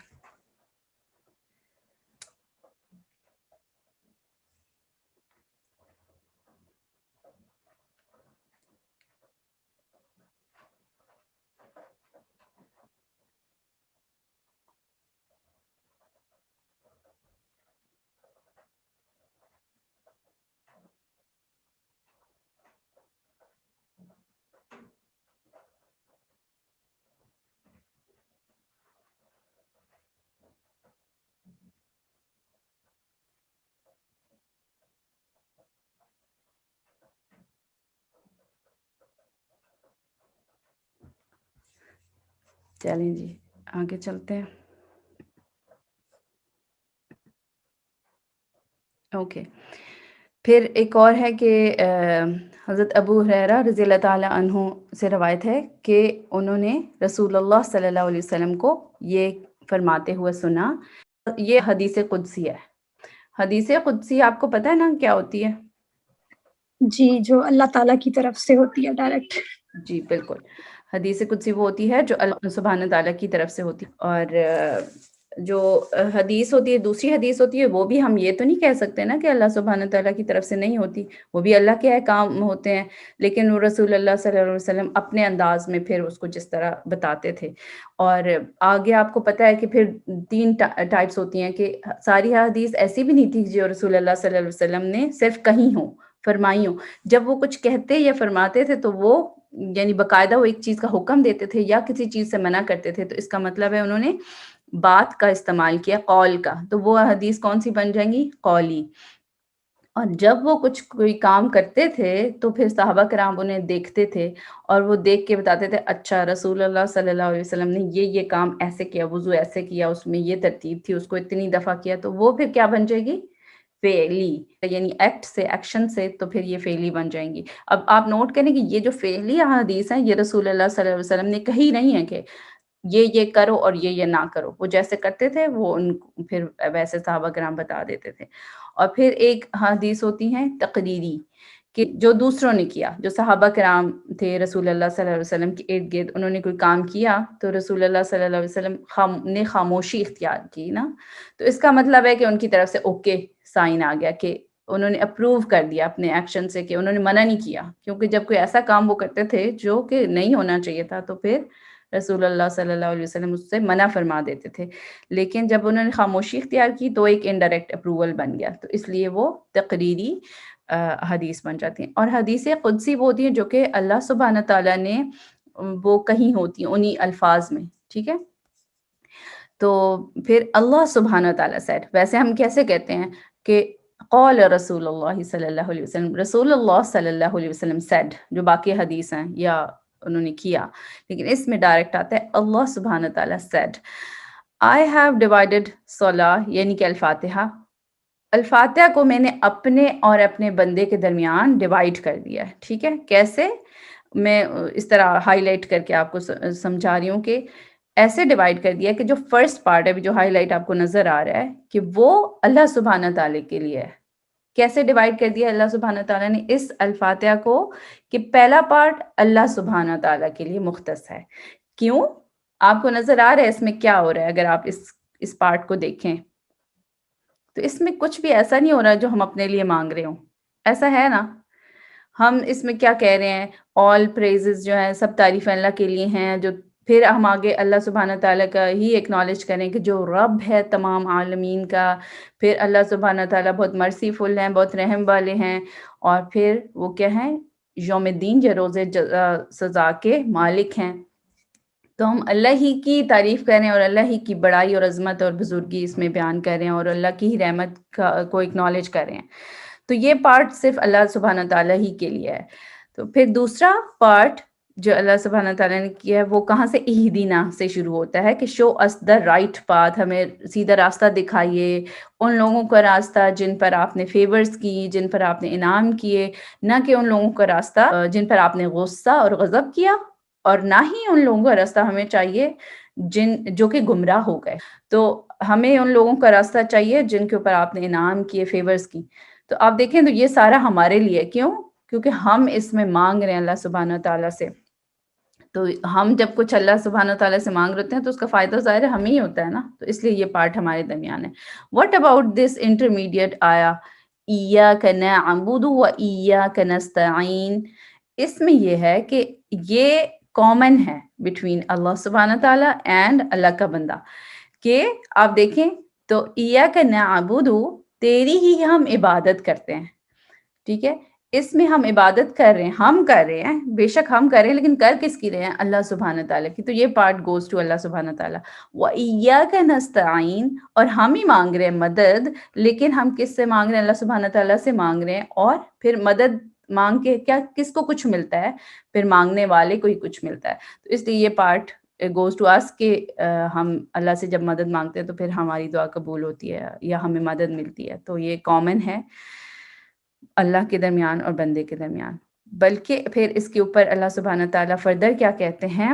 چلیں جی آگے چلتے ہیں. اوکے. پھر ایک اور ہے کہ حضرت ابو ہریرہ رضی اللہ تعالیٰ عنہ سے روایت ہے کہ انہوں نے رسول اللہ صلی اللہ علیہ وسلم کو یہ فرماتے ہوئے سنا. یہ حدیث قدسی ہے. حدیث قدسی آپ کو پتہ ہے نا کیا ہوتی ہے؟ جی، جو اللہ تعالیٰ کی طرف سے ہوتی ہے ڈائریکٹ. جی بالکل، حدیث قدسی وہ ہوتی ہے جو اللہ سبحانہ تعالیٰ کی طرف سے ہوتی ہے، اور جو حدیث ہوتی ہے، دوسری حدیث ہوتی ہے، وہ بھی ہم یہ تو نہیں کہہ سکتے نا کہ اللہ سبحانہ تعالیٰ کی طرف سے نہیں ہوتی، وہ بھی اللہ کے احکام ہوتے ہیں، لیکن وہ رسول اللہ صلی اللہ علیہ وسلم اپنے انداز میں پھر اس کو جس طرح بتاتے تھے. اور آگے آپ کو پتہ ہے کہ پھر 3 ٹائپس ہوتی ہیں، کہ ساری حدیث ایسی بھی نہیں تھی جو رسول اللہ صلی اللہ علیہ وسلم نے صرف کہیں ہوں، فرمائی ہوں. جب وہ کچھ کہتے یا فرماتے تھے تو وہ یعنی باقاعدہ وہ ایک چیز کا حکم دیتے تھے یا کسی چیز سے منع کرتے تھے، تو اس کا مطلب ہے انہوں نے بات کا استعمال کیا، قول کا، تو وہ حدیث کون سی بن جائیں گی؟ قولی. اور جب وہ کوئی کام کرتے تھے تو پھر صحابہ کرام انہیں دیکھتے تھے اور وہ دیکھ کے بتاتے تھے اچھا رسول اللہ صلی اللہ علیہ وسلم نے یہ کام ایسے کیا، وضو ایسے کیا، اس میں یہ ترتیب تھی، اس کو اتنی دفعہ کیا، تو وہ پھر کیا بن جائے گی؟ فعلی. یعنی ایکٹ سے، ایکشن سے، تو پھر یہ فعلی بن جائیں گی. اب آپ نوٹ کریں کہ یہ جو فعلی احادیث ہیں یہ رسول اللہ صلی اللہ علیہ وسلم نے کہی نہیں ہے کہ یہ کرو اور یہ نہ کرو. وہ جیسے کرتے تھے وہ ان پھر ویسے صحابہ کرام بتا دیتے تھے. اور پھر ایک حدیث ہوتی ہیں تقریری، کہ جو دوسروں نے کیا، جو صحابہ کرام تھے رسول اللہ صلی اللہ علیہ وسلم کے ارد گرد، انہوں نے کوئی کام کیا تو رسول اللہ صلی اللہ علیہ وسلم نے خاموشی اختیار کی نا، تو اس کا مطلب ہے کہ ان کی طرف سے اوکے سائن آ گیا، کہ انہوں نے اپروو کر دیا اپنے ایکشن سے، کہ انہوں نے منع نہیں کیا. کیونکہ جب کوئی ایسا کام وہ کرتے تھے جو کہ نہیں ہونا چاہیے تھا تو پھر رسول اللہ صلی اللہ علیہ وسلم اس سے منع فرما دیتے تھے. لیکن جب انہوں نے خاموشی اختیار کی تو ایک انڈائریکٹ اپروول بن گیا، تو اس لیے وہ تقریری حدیث بن جاتی ہیں. اور حدیث قدسی وہ ہوتی ہیں جو کہ اللہ سبحانہ تعالیٰ نے وہ کہیں ہوتی ہیں انہی الفاظ میں. ٹھیک ہے، تو پھر اللہ سبحانہ تعالیٰ سیڈ، ویسے ہم کیسے کہتے ہیں کہ قول رسول اللہ صلی اللہ علیہ وسلم، رسول اللہ صلی اللہ علیہ وسلم سیڈ، جو باقی حدیث ہیں یا انہوں نے کیا، لیکن اس میں ڈائریکٹ آتا ہے اللہ سبحانہ تعالیٰ سیڈ I have divided صلاح، یعنی کہ الفاتحہ، الفاتحہ کو میں نے اپنے اور اپنے بندے کے درمیان ڈیوائیڈ کر دیا ہے. ٹھیک ہے، کیسے؟ میں اس طرح ہائی لائٹ کر کے آپ کو سمجھا رہی ہوں کہ ایسے ڈیوائیڈ کر دیا کہ جو فرسٹ پارٹ ہے، جو ہائی لائٹ آپ کو نظر آ رہا ہے، کہ وہ اللہ سبحانہ تعالیٰ کے لیے ہے. کیسے ڈیوائیڈ کر دیا اللہ سبحانہ تعالیٰ نے اس الفاتحہ کو؟ کہ پہلا پارٹ اللہ سبحانہ تعالیٰ کے لیے مختص ہے. کیوں؟ آپ کو نظر آ رہا ہے اس میں کیا ہو رہا ہے؟ اگر آپ اس پارٹ کو دیکھیں تو اس میں کچھ بھی ایسا نہیں ہو رہا جو ہم اپنے لیے مانگ رہے ہوں. ایسا ہے نا؟ ہم اس میں کیا کہہ رہے ہیں؟ آل پریزز جو ہیں سب تعریفیں اللہ کے لیے ہیں، جو پھر ہم آگے اللہ سبحانہ تعالیٰ کا ہی ایکنالج کریں کہ جو رب ہے تمام عالمین کا. پھر اللہ سبحانہ تعالیٰ بہت مرسیفل ہیں، بہت رحم والے ہیں، اور پھر وہ کیا ہیں؟ یوم الدین، جو روز سزا کے مالک ہیں. تو ہم اللہ ہی کی تعریف کر رہے ہیں اور اللہ ہی کی بڑائی اور عظمت اور بزرگی اس میں بیان کر رہے ہیں اور اللہ کی ہی رحمت کو اکنالج کر رہے ہیں. تو یہ پارٹ صرف اللہ سبحانہ تعالیٰ ہی کے لیے ہے. تو پھر دوسرا پارٹ جو اللہ سبحانہ تعالیٰ نے کیا ہے وہ کہاں سے؟ اہدینا سے شروع ہوتا ہے، کہ شو اس دا رائٹ پاتھ، ہمیں سیدھا راستہ دکھائیے، ان لوگوں کا راستہ جن پر آپ نے فیورز کی، جن پر آپ نے انعام کیے، نہ کہ ان لوگوں کا راستہ جن پر آپ نے غصہ اور غضب کیا، اور نہ ہی ان لوگوں کا راستہ ہمیں چاہیے جو کہ گمراہ ہو گئے. تو ہمیں ان لوگوں کا راستہ چاہیے جن کے اوپر آپ نے انعام کیے، فیورز کی. تو آپ دیکھیں تو یہ سارا ہمارے لیے. کیوں؟ کیونکہ ہم اس میں مانگ رہے ہیں اللہ سبحانہ تعالیٰ سے. تو ہم جب کچھ اللہ سبحانہ تعالیٰ سے مانگ رہے ہیں تو اس کا فائدہ ظاہر ہمیں ہی ہوتا ہے نا. تو اس لیے یہ پارٹ ہمارے درمیان ہے. واٹ اباؤٹ دس انٹرمیڈیٹ آیا ایاک نعبد و ایاک نستعین؟ اس میں یہ ہے کہ یہ کامن ہے بٹوین اللہ سبحانہ تعالیٰ اینڈ اللہ کا بندہ. کہ آپ دیکھیں تو ایاک نعبد، تیری ہی ہم عبادت کرتے ہیں. ٹھیک ہے، اس میں ہم عبادت کر رہے ہیں، ہم کر رہے ہیں، بے شک ہم کر رہے ہیں، لیکن کر کس کی رہے ہیں؟ اللہ سبحانہ تعالیٰ کی. تو یہ پارٹ گوز ٹو اللہ سبحانہ تعالیٰ. وَإِيَّاكَ نَسْتَعِينُ، اور ہم ہی مانگ رہے ہیں مدد، لیکن ہم کس سے مانگ رہے ہیں؟ اللہ سبحانہ تعالیٰ سے مانگ رہے ہیں. اور پھر مدد مانگ کے کیا کس کو کچھ ملتا ہے؟ پھر مانگنے والے کو ہی کچھ ملتا ہے. تو اس لیے یہ پارٹ گوز ٹو اس کہ ہم اللہ سے جب مدد مانگتے ہیں تو پھر ہماری دعا قبول ہوتی ہے یا ہمیں مدد ملتی ہے. تو یہ کامن ہے اللہ کے درمیان اور بندے کے درمیان. بلکہ پھر اس کے اوپر اللہ سبحانہ تعالیٰ فردر کیا کہتے ہیں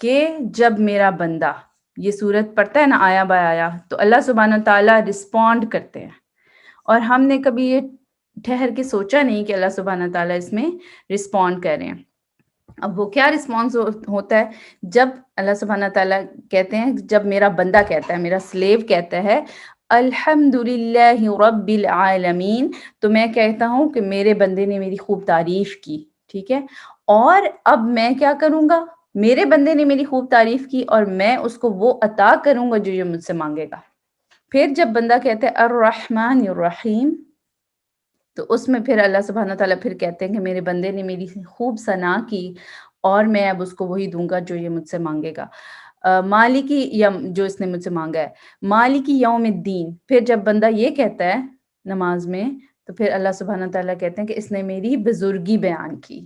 کہ جب میرا بندہ یہ سورت پڑھتا ہے نا آیا با آیا، تو اللہ سبحانہ تعالیٰ رسپونڈ کرتے ہیں. اور ہم نے کبھی یہ ٹھہر کے سوچا نہیں کہ اللہ سبحانہ تعالیٰ اس میں رسپونڈ کر رہے ہیں. اب وہ کیا رسپانس ہوتا ہے جب اللہ سبحانہ تعالیٰ کہتے ہیں، جب میرا بندہ کہتا ہے، میرا سلیو کہتا ہے الحمد للہ رب العالمین، تو میں کہتا ہوں کہ میرے بندے نے میری خوب تعریف کی. ٹھیک ہے، اور اب میں کیا کروں گا؟ میرے بندے نے میری خوب تعریف کی اور میں اس کو وہ عطا کروں گا جو یہ مجھ سے مانگے گا. پھر جب بندہ کہتا ہے الرحمن الرحیم، تو اس میں پھر اللہ سبحانہ تعالیٰ پھر کہتے ہیں کہ میرے بندے نے میری خوب ثنا کی اور میں اب اس کو وہی دوں گا جو یہ مجھ سے مانگے گا. مالکی یم، جو اس نے مجھ سے مانگا ہے، مالکی یوم الدین. پھر جب بندہ یہ کہتا ہے نماز میں، تو پھر اللہ سبحانہ تعالیٰ کہتے ہیں کہ اس نے میری بزرگی بیان کی.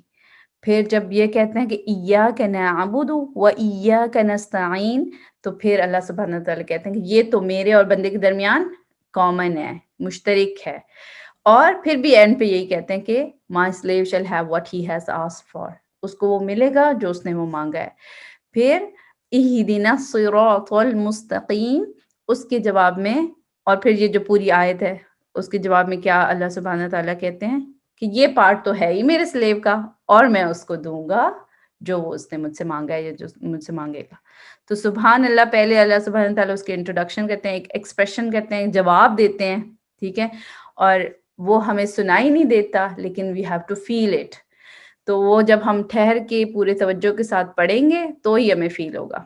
پھر جب یہ کہتے ہیں کہ ایاک نعبد و ایاک نستعین، تو پھر اللہ سبحانہ تعالیٰ کہتے ہیں کہ یہ تو میرے اور بندے کے درمیان کامن ہے، مشترک ہے. اور پھر بھی اینڈ پہ یہی کہتے ہیں کہ my slave shall have what he has asked for، اس کو وہ ملے گا جو اس نے وہ مانگا ہے. پھر اہدنا الصراط المستقیم، اس کے جواب میں، اور پھر یہ جو پوری آیت ہے اس کے جواب میں کیا اللہ سبحانہ تعالیٰ کہتے ہیں کہ یہ پارٹ تو ہے ہی میرے سلیو کا، اور میں اس کو دوں گا جو وہ اس نے مجھ سے مانگا ہے یا جو مجھ سے مانگے گا. تو سبحان اللہ، پہلے اللہ سبحانہ تعالیٰ اس کے انٹروڈکشن کرتے ہیں، ایک ایکسپریشن کرتے ہیں، جواب دیتے ہیں. ٹھیک ہے، اور وہ ہمیں سنائی نہیں دیتا لیکن we have to feel it. تو وہ جب ہم ٹھہر کے پورے توجہ کے ساتھ پڑھیں گے تو ہی ہمیں فیل ہوگا.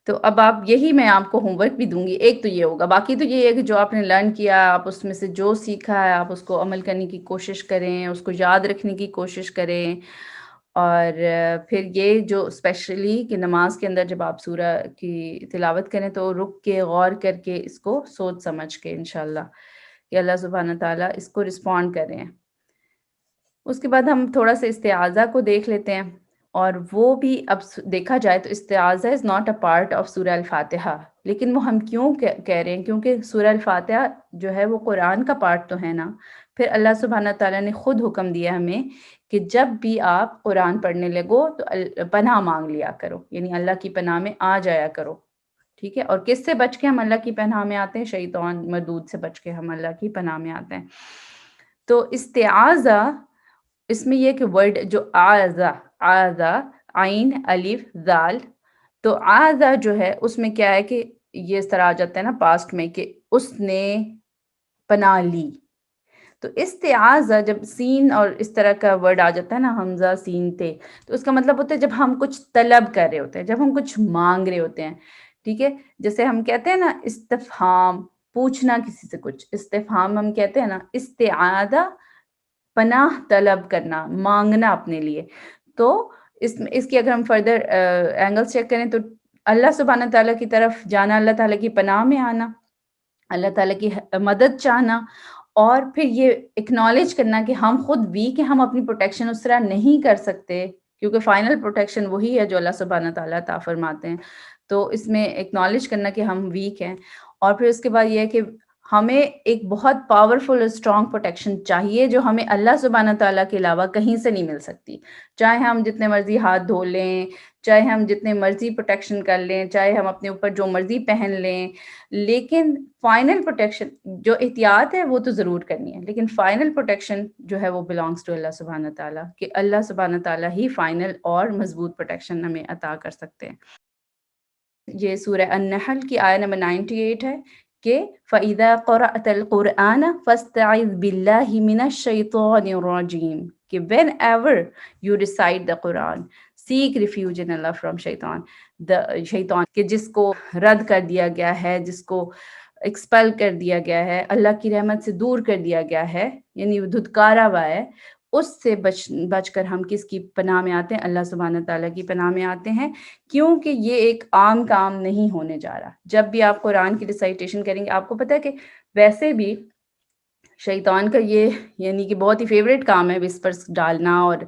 تو اب آپ یہی میں آپ کو ہوم ورک بھی دوں گی. ایک تو یہ ہوگا، باقی تو یہ ہے کہ جو آپ نے لرن کیا، آپ اس میں سے جو سیکھا ہے آپ اس کو عمل کرنے کی کوشش کریں، اس کو یاد رکھنے کی کوشش کریں. اور پھر یہ جو اسپیشلی کہ نماز کے اندر جب آپ سورہ کی تلاوت کریں تو رک کے غور کر کے اس کو سوچ سمجھ کے انشاءاللہ کہ اللہ سبحانہ تعالیٰ اس کو رسپونڈ کر رہے ہیں. اس کے بعد ہم تھوڑا سا استعاذہ کو دیکھ لیتے ہیں، اور وہ بھی اب دیکھا جائے تو استعاذہ is not a part of سورہ الفاتحہ. لیکن وہ ہم کیوں کہہ رہے ہیں؟ کیونکہ سورہ الفاتحہ جو ہے وہ قرآن کا پارٹ تو ہے نا. پھر اللہ سبحانہ تعالیٰ نے خود حکم دیا ہمیں کہ جب بھی آپ قرآن پڑھنے لگو تو پناہ مانگ لیا کرو، یعنی اللہ کی پناہ میں آ جایا کرو. ٹھیک ہے، اور کس سے بچ کے ہم اللہ کی پناہ میں آتے ہیں؟ شیطان مردود سے بچ کے ہم اللہ کی پناہ میں آتے ہیں. تو استعاذہ، اس میں یہ کہ ورڈ جو آذا عین الف ذال، تو آذا جو ہے اس میں کیا ہے کہ یہ اس طرح آ جاتا ہے نا پاسٹ میں کہ اس نے پناہ لی. تو استعاذہ جب سین اور اس طرح کا ورڈ آ جاتا ہے نا، حمزہ سین تے، تو اس کا مطلب ہوتا ہے جب ہم کچھ طلب کر رہے ہوتے ہیں، جب ہم کچھ مانگ رہے ہوتے ہیں. ٹھیک ہے، جیسے ہم کہتے ہیں نا استفہام، پوچھنا کسی سے کچھ، استفہام ہم کہتے ہیں نا. استعاذہ پناہ طلب کرنا، مانگنا اپنے لیے. تو اس کی اگر ہم فردر اینگل چیک کریں تو اللہ سبحانہ تعالیٰ کی طرف جانا، اللہ تعالیٰ کی پناہ میں آنا، اللہ تعالیٰ کی مدد چاہنا، اور پھر یہ اکنالج کرنا کہ ہم خود ویک ہیں، ہم اپنی پروٹیکشن اس طرح نہیں کر سکتے، کیونکہ فائنل پروٹیکشن وہی ہے جو اللہ سبحانہ تعالیٰ عطا فرماتے ہیں. تو اس میں اکنالج کرنا کہ ہم ویک ہیں. اور پھر اس کے بعد یہ ہے کہ ہمیں ایک بہت پاورفل اور اسٹرانگ پروٹیکشن چاہیے جو ہمیں اللہ سبحانہ تعالیٰ کے علاوہ کہیں سے نہیں مل سکتی. چاہے ہم جتنے مرضی ہاتھ دھو لیں، چاہے ہم جتنے مرضی پروٹیکشن کر لیں، چاہے ہم اپنے اوپر جو مرضی پہن لیں، لیکن فائنل پروٹیکشن جو احتیاط ہے وہ تو ضرور کرنی ہے، لیکن فائنل پروٹیکشن جو ہے وہ بلانگس ٹو اللہ سبحانہ تعالیٰ، کہ اللہ سبحانہ تعالیٰ ہی فائنل اور مضبوط پروٹیکشن ہمیں عطا کر سکتے ہیں. یہ سورہ النحل کی آیت نمبر 98 ہے کہ فَإِذَا قَرَأْتَ الْقُرْآنَ فَاسْتَعِذْ بِاللَّهِ مِنَ الشَّيْطَانِ الرَّجِيمِ، کہ whenever you recite the Quran seek refuge in Allah from shaitan، شیطان کہ جس کو رد کر دیا گیا ہے، جس کو ایکسپل کر دیا گیا ہے، اللہ کی رحمت سے دور کر دیا گیا ہے، یعنی وہ دھتکارا ہوا ہے، اس سے بچ کر ہم کس کی پناہ میں آتے ہیں؟ اللہ سبحانہ تعالیٰ کی پناہ میں آتے ہیں. کیونکہ یہ ایک عام کام نہیں ہونے جا رہا. جب بھی آپ قرآن کی ریسائٹیشن کریں گے، آپ کو پتہ ہے کہ ویسے بھی شیطان کا یہ یعنی کہ بہت ہی فیوریٹ کام ہے وسپرز ڈالنا اور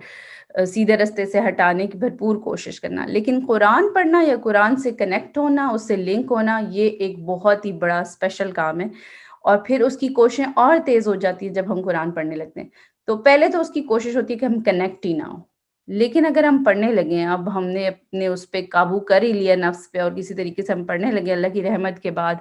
سیدھے رستے سے ہٹانے کی بھرپور کوشش کرنا. لیکن قرآن پڑھنا یا قرآن سے کنیکٹ ہونا، اس سے لنک ہونا، یہ ایک بہت ہی بڑا اسپیشل کام ہے. اور پھر اس کی کوششیں اور تیز ہو جاتی ہیں جب ہم قرآن پڑھنے لگتے ہیں. تو پہلے تو اس کی کوشش ہوتی ہے کہ ہم کنیکٹ ہی نہ ہوں، لیکن اگر ہم پڑھنے لگے، اب ہم نے اپنے اس پہ قابو کر ہی لیا نفس پہ، اور کسی طریقے سے ہم پڑھنے لگے اللہ کی رحمت کے بعد،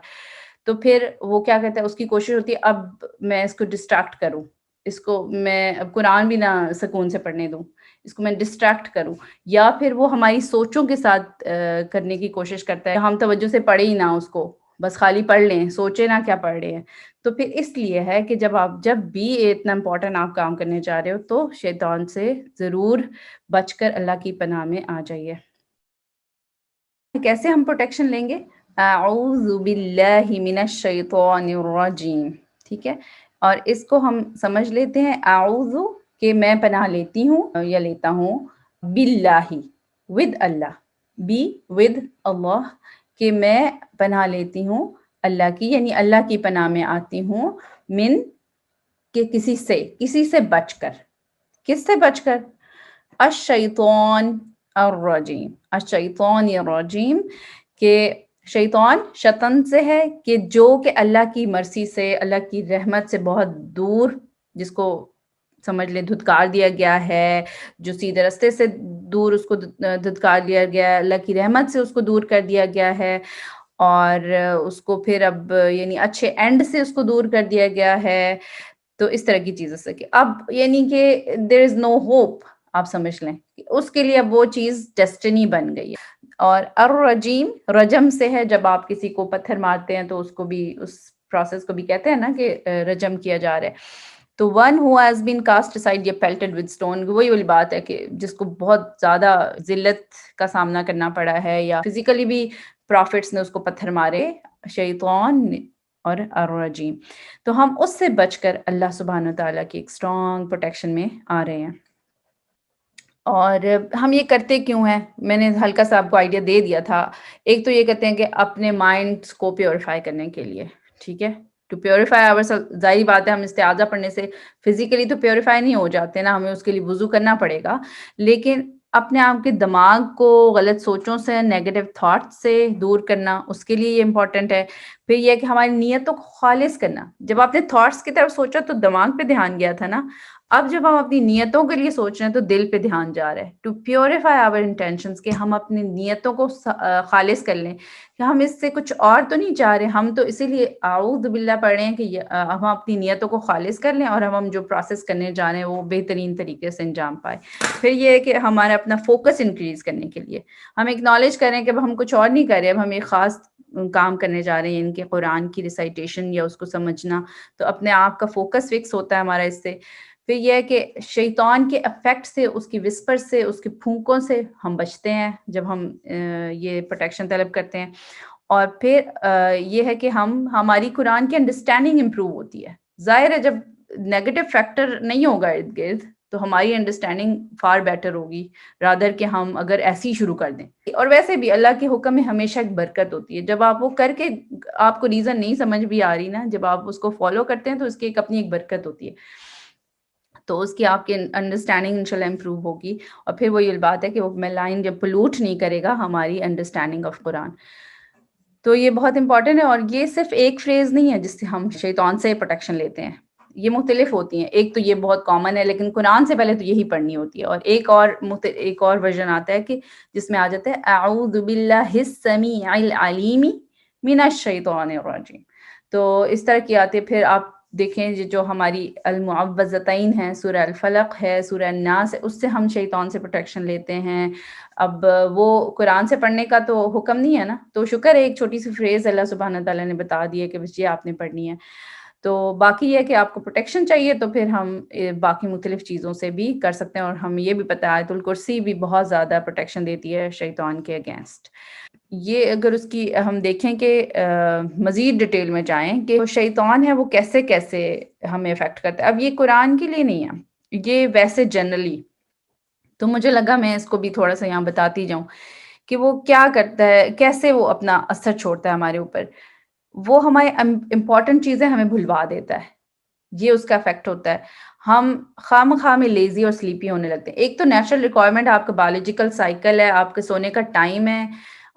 تو پھر وہ کیا کہتا ہے، اس کی کوشش ہوتی ہے اب میں اس کو ڈسٹریکٹ کروں، اس کو میں اب قرآن بھی نہ سکون سے پڑھنے دوں، اس کو میں ڈسٹریکٹ کروں، یا پھر وہ ہماری سوچوں کے ساتھ کرنے کی کوشش کرتا ہے، ہم توجہ سے پڑھے ہی نہ اس کو، بس خالی پڑھ لیں، سوچے نہ کیا پڑھ رہے ہیں. تو پھر اس لیے ہے کہ جب بھی اتنا امپورٹنٹ آپ کام کرنے جا رہے ہو تو شیطان سے ضرور بچ کر اللہ کی پناہ میں آ جائیے. کیسے ہم پروٹیکشن لیں گے؟ اعوذ باللہ من الشیطان الرجیم. ٹھیک ہے، اور اس کو ہم سمجھ لیتے ہیں اعوذ کہ میں پناہ لیتی ہوں یا لیتا ہوں، باللہ ود اللہ، بی ود اللہ، کہ میں پناہ لیتی ہوں اللہ کی، یعنی اللہ کی پناہ میں آتی ہوں، من کہ کسی سے بچ کر. کس سے بچ کر؟ الشیطان الرجیم، الشیطان الرجیم، کہ شیطان شیطان سے ہے کہ جو کہ اللہ کی مرضی سے، اللہ کی رحمت سے بہت دور، جس کو سمجھ لے دھتکار دیا گیا ہے، جو سیدھے راستے سے دور اس کو دھتکار دیا گیا ہے، اللہ کی رحمت سے اس کو دور کر دیا گیا ہے، اور اس کو پھر اب یعنی اچھے اینڈ سے اس کو دور کر دیا گیا ہے. تو اس طرح کی چیزوں سے کہ اب یعنی کہ دیر از نو ہوپ، آپ سمجھ لیں اس کے لیے اب وہ چیز ڈیسٹنی بن گئی ہے. اور الرجیم رجم سے ہے، جب آپ کسی کو پتھر مارتے ہیں تو اس کو بھی، اس پروسیس کو بھی کہتے ہیں نا کہ رجم کیا جا رہا ہے. تو one who has been cost aside یا پیلٹڈ ود اسٹون، وہی والی بات ہے کہ جس کو بہت زیادہ ذلت کا سامنا کرنا پڑا ہے، یا فزیکلی بھی پروفٹس نے اس کو پتھر مارے، شیطان اور الرجیم. تو ہم اس سے بچ کر اللہ سبحانہ تعالیٰ کی ایک اسٹرانگ پروٹیکشن میں آ رہے ہیں. اور ہم یہ کرتے کیوں ہیں؟ میں نے ہلکا سا آپ کو آئیڈیا دے دیا تھا. ایک تو یہ کہتے ہیں کہ اپنے مائنڈ کو پیوریفائی کرنے کے لیے، ٹھیک ہے، ٹو پیوریفائی آور سیلف. ظاہری بات ہے ہم استعاذہ پڑھنے سے فزیکلی تو پیوریفائی نہیں ہو جاتے نا، ہمیں اس کے لیے وضو کرنا پڑے گا، لیکن اپنے آپ کے دماغ کو غلط سوچوں سے، نیگیٹو تھاٹ سے دور کرنا، اس کے لیے یہ امپورٹنٹ ہے. پھر یہ کہ ہماری نیتوں کو خالص کرنا. جب آپ نے تھاٹس کی طرف سوچا تو دماغ پہ دھیان گیا تھا نا، اب جب ہم اپنی نیتوں کے لیے سوچ رہے ہیں تو دل پہ دھیان جا رہا ہے. ٹو پیوریفائی آور انٹینشنس، کہ ہم اپنی نیتوں کو خالص کر لیں، کہ ہم اس سے کچھ اور تو نہیں چاہ رہے، ہم تو اسی لیے اعوذ باللہ پڑھ رہے ہیں کہ ہم اپنی نیتوں کو خالص کر لیں اور ہم جو پروسیس کرنے جا رہے ہیں وہ بہترین طریقے سے انجام پائے. پھر یہ ہے کہ ہمارا اپنا فوکس انکریز کرنے کے لیے ہم اکنالج کریں کہ اب ہم کچھ اور نہیں کر رہے، اب ہم ایک خاص کام کرنے جا رہے ہیں، ان کے قرآن کی ریسائٹیشن یا اس کو سمجھنا. تو اپنے آپ کا فوکس فکس ہوتا ہے ہمارا اس سے. پھر یہ ہے کہ شیطان کے افیکٹ سے، اس کی وسپر سے، اس کے پھونکوں سے ہم بچتے ہیں جب ہم یہ پروٹیکشن طلب کرتے ہیں. اور پھر یہ ہے کہ ہماری قرآن کی انڈرسٹینڈنگ امپروو ہوتی ہے. ظاہر ہے جب نیگیٹو فیکٹر نہیں ہوگا ارد گرد تو ہماری انڈرسٹینڈنگ فار بیٹر ہوگی، رادر کہ ہم اگر ایسے ہی شروع کر دیں. اور ویسے بھی اللہ کے حکم میں ہمیشہ ایک برکت ہوتی ہے. جب آپ وہ کر کے آپ کو ریزن نہیں سمجھ بھی آ رہی نا، جب آپ اس کو فالو کرتے ہیں تو اس کی ایک اپنی ایک برکت ہوتی ہے. تو اس کی آپ کی انڈرسٹینڈنگ انشاءاللہ امپروو ہوگی. اور پھر وہ یہ بات ہے کہ وہ ملائن جب پلوٹ نہیں کرے گا ہماری انڈرسٹینڈنگ آف قرآن. تو یہ بہت امپورٹنٹ ہے. اور یہ صرف ایک فریز نہیں ہے جس سے ہم شیطان سے پروٹیکشن لیتے ہیں، یہ مختلف ہوتی ہیں. ایک تو یہ بہت کامن ہے، لیکن قرآن سے پہلے تو یہی پڑھنی ہوتی ہے. اور ایک اور ورژن آتا ہے کہ جس میں آ جاتا ہے اعوذ باللہ السمیع العلیم من الشیطان الرجیم. تو اس طرح کی آتے. پھر آپ دیکھیں جو ہماری المعوذتین ہیں، سورہ الفلق ہے، سورہ الناس ہے، اس سے ہم شیطان سے پروٹیکشن لیتے ہیں. اب وہ قرآن سے پڑھنے کا تو حکم نہیں ہے نا، تو شکر ہے ایک چھوٹی سی فریز اللہ سبحانہ تعالیٰ نے بتا دی ہے کہ بس یہ آپ نے پڑھنی ہے. تو باقی یہ کہ آپ کو پروٹیکشن چاہیے تو پھر ہم باقی مختلف چیزوں سے بھی کر سکتے ہیں. اور ہم یہ بھی پتہ ہے آیت الکرسی بھی بہت زیادہ پروٹیکشن دیتی ہے شیطان کے اگینسٹ. یہ اگر اس کی ہم دیکھیں کہ مزید ڈیٹیل میں جائیں کہ وہ شیطان ہے وہ کیسے کیسے ہمیں افیکٹ کرتا ہے. اب یہ قرآن کے لیے نہیں ہے، یہ ویسے جنرلی. تو مجھے لگا میں اس کو بھی تھوڑا سا یہاں بتاتی جاؤں کہ وہ کیا کرتا ہے، کیسے وہ اپنا اثر چھوڑتا ہے ہمارے اوپر. وہ ہمارے امپورٹنٹ چیزیں ہمیں بھلوا دیتا ہے، یہ اس کا افیکٹ ہوتا ہے. ہم خواہ میں لیزی اور سلیپی ہونے لگتے ہیں. ایک تو نیچرل ریکوائرمنٹ، آپ کا بایولوجیکل سائیکل ہے، آپ کے سونے کا ٹائم ہے،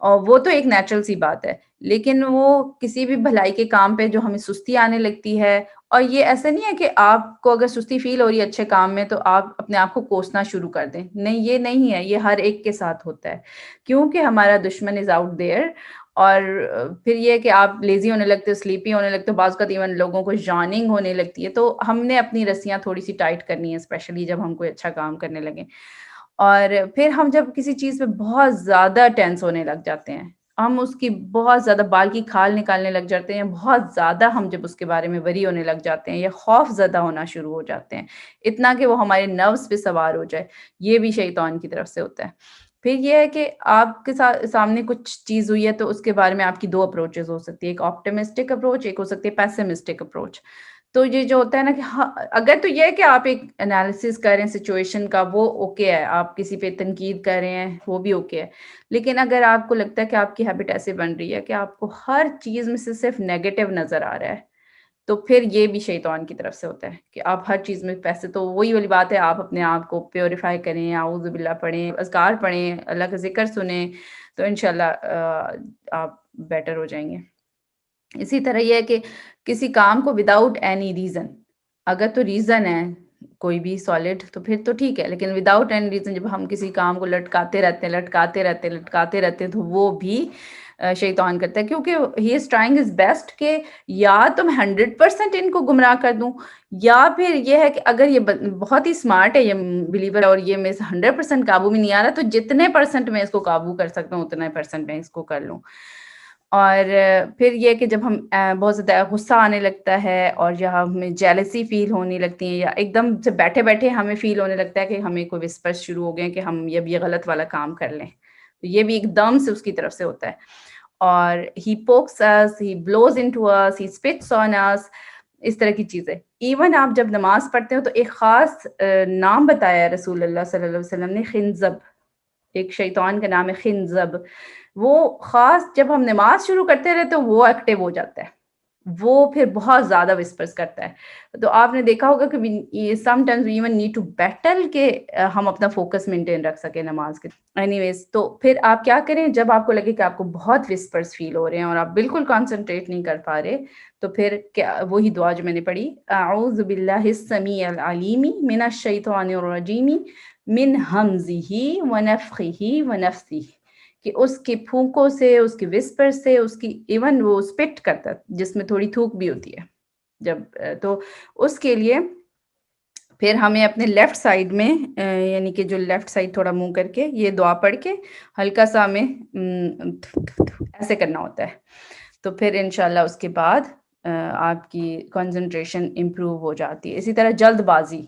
اور وہ تو ایک نیچرل سی بات ہے. لیکن وہ کسی بھی بھلائی کے کام پہ جو ہمیں سستی آنے لگتی ہے، اور یہ ایسا نہیں ہے کہ آپ کو اگر سستی فیل ہو رہی ہے اچھے کام میں تو آپ اپنے آپ کو کوسنا شروع کر دیں. نہیں، یہ نہیں ہے، یہ ہر ایک کے ساتھ ہوتا ہے کیونکہ ہمارا دشمن از آؤٹ دیئر. اور پھر یہ کہ آپ لیزی ہونے لگتے ہو، سلیپی ہونے لگتے ہو، بعض اوقات ایون لوگوں کو یارننگ ہونے لگتی ہے. تو ہم نے اپنی رسیاں تھوڑی سی ٹائٹ کرنی ہے، اسپیشلی جب ہم کوئی اچھا کام کرنے لگیں. اور پھر ہم جب کسی چیز پہ بہت زیادہ ٹینس ہونے لگ جاتے ہیں، ہم اس کی بہت زیادہ بال کی کھال نکالنے لگ جاتے ہیں، بہت زیادہ ہم جب اس کے بارے میں وری ہونے لگ جاتے ہیں یا خوف زدہ ہونا شروع ہو جاتے ہیں، اتنا کہ وہ ہمارے نروس پہ سوار ہو جائے، یہ بھی شیطان کی طرف سے ہوتا ہے. پھر یہ ہے کہ آپ کے سامنے کچھ چیز ہوئی ہے تو اس کے بارے میں آپ کی دو اپروچز ہو سکتی ہے، ایک آپٹمسٹک اپروچ، ایک ہو سکتی ہے پیسمسٹک اپروچ. تو یہ جو ہوتا ہے نا کہ اگر تو یہ ہے کہ آپ ایک انالیسس کر رہے ہیں سچویشن کا، وہ اوکے ہے، آپ کسی پہ تنقید کر رہے ہیں وہ بھی اوکے ہے. لیکن اگر آپ کو لگتا ہے کہ آپ کی ہیبٹ ایسے بن رہی ہے کہ آپ کو ہر چیز میں سے صرف نیگیٹو نظر آ رہا ہے، تو پھر یہ بھی شیطان کی طرف سے ہوتا ہے کہ آپ ہر چیز میں پیسے. تو وہی والی بات ہے، آپ اپنے آپ کو پیوریفائی کریں، اعوذ باللہ پڑھیں، اذکار پڑھیں، اللہ کا ذکر سنیں، تو انشاءاللہ آپ بیٹر ہو جائیں گے. اسی طرح یہ ہے کہ کسی کام کو وداؤٹ اینی ریزن، اگر تو ریزن ہے کوئی بھی سالڈ تو پھر تو ٹھیک ہے، لیکن وداؤٹ اینی ریزن جب ہم کسی کام کو لٹکاتے رہتے ہیں تو وہ بھی شیطان کرتا ہے، کیونکہ ہی از ٹرائنگ ہز بیسٹ کہ یا تو میں 100% ان کو گمراہ کر دوں، یا پھر یہ ہے کہ اگر یہ بہت ہی اسمارٹ ہے یہ بلیور اور یہ میں 100% قابو میں نہیں آ رہا، تو جتنے پرسنٹ میں اس کو قابو کر سکتا ہوں اتنے پرسنٹ میں اس کو کر لوں. اور پھر یہ کہ جب ہم بہت زیادہ غصہ آنے لگتا ہے اور یا ہمیں جیلسی فیل ہونے لگتی ہیں، یا ایک دم سے بیٹھے بیٹھے ہمیں فیل ہونے لگتا ہے کہ ہمیں کوئی وسپرز شروع ہو گئے کہ ہم یہ غلط والا کام کر لیں، تو یہ بھی ایک دم سے اس کی طرف سے ہوتا ہے. اور ہی پوکس اس، ہی بلوز انٹو اس، ہی اسپٹس آن اس، اس طرح کی چیزیں. ایون آپ جب نماز پڑھتے ہو تو ایک خاص نام بتایا ہے رسول اللہ صلی اللہ علیہ وسلم نے، خنزب، ایک شیطان کا نام ہے خنزب. وہ خاص جب ہم نماز شروع کرتے رہے تو وہ ایکٹیو ہو جاتا ہے، وہ پھر بہت زیادہ وسپرز کرتا ہے. تو آپ نے دیکھا ہوگا کہ sometimes we even need to battle کہ ہم اپنا فوکس مینٹین رکھ سکیں نماز کے. اینی ویز، تو پھر آپ کیا کریں جب آپ کو لگے کہ آپ کو بہت وسپرز فیل ہو رہے ہیں اور آپ بالکل کانسنٹریٹ نہیں کر پا رہے، تو پھر کیا وہی دعا جو میں نے پڑھی، اعوذ باللہ السمیع العلیم من الشیطان الرجیم من ہمزہ ونفخہ ونفثہ، کہ اس کی پھونکوں سے، اس کی وسپر سے، اس کی ایون وہ اسپٹ کرتا ہے جس میں تھوڑی تھوک بھی ہوتی ہے جب، تو اس کے لیے پھر ہمیں اپنے لیفٹ سائڈ میں یعنی کہ جو لیفٹ سائڈ تھوڑا منہ کر کے یہ دعا پڑھ کے ہلکا سا ہمیں ایسے کرنا ہوتا ہے. تو پھر انشاءاللہ اس کے بعد آپ کی کنسنٹریشن امپروو ہو جاتی ہے. اسی طرح جلد بازی،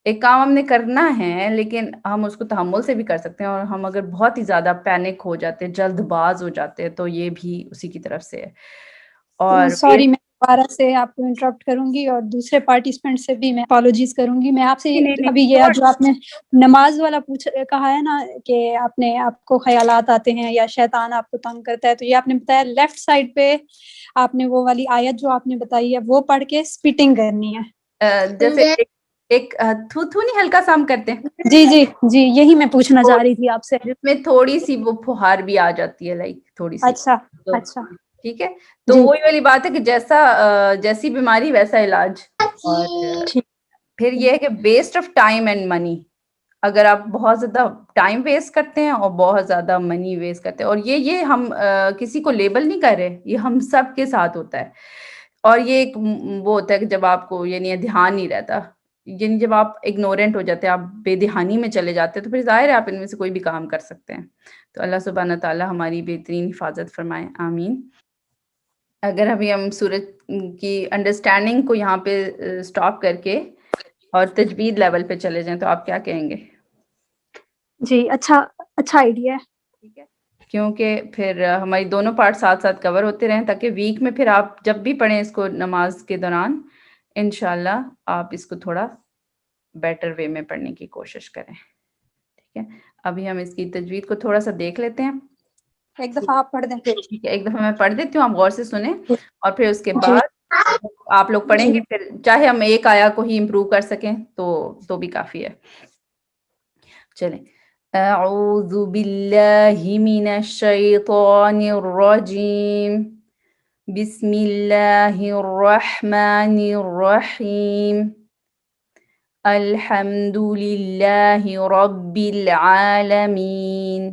ایک کام ہم نے کرنا ہے لیکن ہم اس کو تحمل سے بھی کر سکتے ہیں، اور ہم اگر بہت ہی زیادہ پینک ہو جاتے ہیں، جلد باز ہو جاتے ہیں، تو یہ بھی اسی کی طرف سے ہے. اور سوری، میں دوبارہ سے آپ کو انٹرپٹ کروں گی اور دوسرے پارٹیسپینٹ سے بھی میں اپالوجیز کروں گی. میں آپ سے ابھی یہ جو آپ نے نماز والا کہا ہے نا کہ آپ کو خیالات آتے ہیں یا شیطان آپ کو تنگ کرتا ہے، تو یہ آپ نے بتایا لیفٹ سائڈ پہ آپ نے وہ والی آیت جو آپ نے بتائی ہے وہ پڑھ کے اسپٹنگ کرنی ہے، جیسے ایک تھو نہیں ہلکا سا ہم کرتے ہیں. جی جی جی، یہی میں پوچھنا چاہ رہی تھی آپ سے. جس میں تھوڑی سی وہ پھوہار بھی آ جاتی ہے، لائک تھوڑی سی. اچھا تو اچھا، ٹھیک ہے، تو جی وہی والی بات ہے کہ جیسی بیماری ویسا علاج. اور ٹھیک. پھر یہ ہے کہ waste of time and money, اگر آپ بہت زیادہ ٹائم ویسٹ کرتے ہیں اور بہت زیادہ منی ویسٹ کرتے ہیں، اور یہ ہم کسی کو لیبل نہیں کر رہے، یہ ہم سب کے ساتھ ہوتا ہے. اور یہ ایک وہ ہوتا ہے کہ جب آپ کو یعنی دھیان نہیں رہتا، یعنی جب آپ اگنورینٹ ہو جاتے ہیں، آپ بے دہانی میں چلے جاتے ہیں، تو پھر ظاہر ہے آپ ان میں سے کوئی بھی کام کر سکتے ہیں. تو اللہ سبحانہ تعالیٰ ہماری بہترین حفاظت فرمائے، آمین. اگر ابھی ہم سورج کی انڈرسٹینڈنگ کو یہاں پہ سٹاپ کر کے اور تجوید لیول پہ چلے جائیں تو آپ کیا کہیں گے؟ جی، اچھا آئیڈیا ہے. ٹھیک ہے، کیونکہ پھر ہماری دونوں پارٹ ساتھ ساتھ کور ہوتے رہیں، تاکہ ویک میں پھر آپ جب بھی پڑھیں اس کو نماز کے دوران، انشاءاللہ آپ اس کو تھوڑا بیٹر وے میں پڑھنے کی کوشش کریں. ٹھیک ہے، ابھی ہم اس کی تجوید کو تھوڑا سا دیکھ لیتے ہیں. ایک دفعہ آپ پڑھ دیں. ٹھیک ہے، ایک دفعہ میں پڑھ دیتی ہوں، آپ غور سے سنیں، اور پھر اس کے جی بعد آپ لوگ پڑھیں گے. پھر چاہے ہم ایک آیا کو ہی امپروو کر سکیں تو بھی کافی ہے. چلیں، اعوذ باللہ من الشیطان الرجیم، بسم اللہ الرحمن الرحیم، الحمد للہ رب العالمین،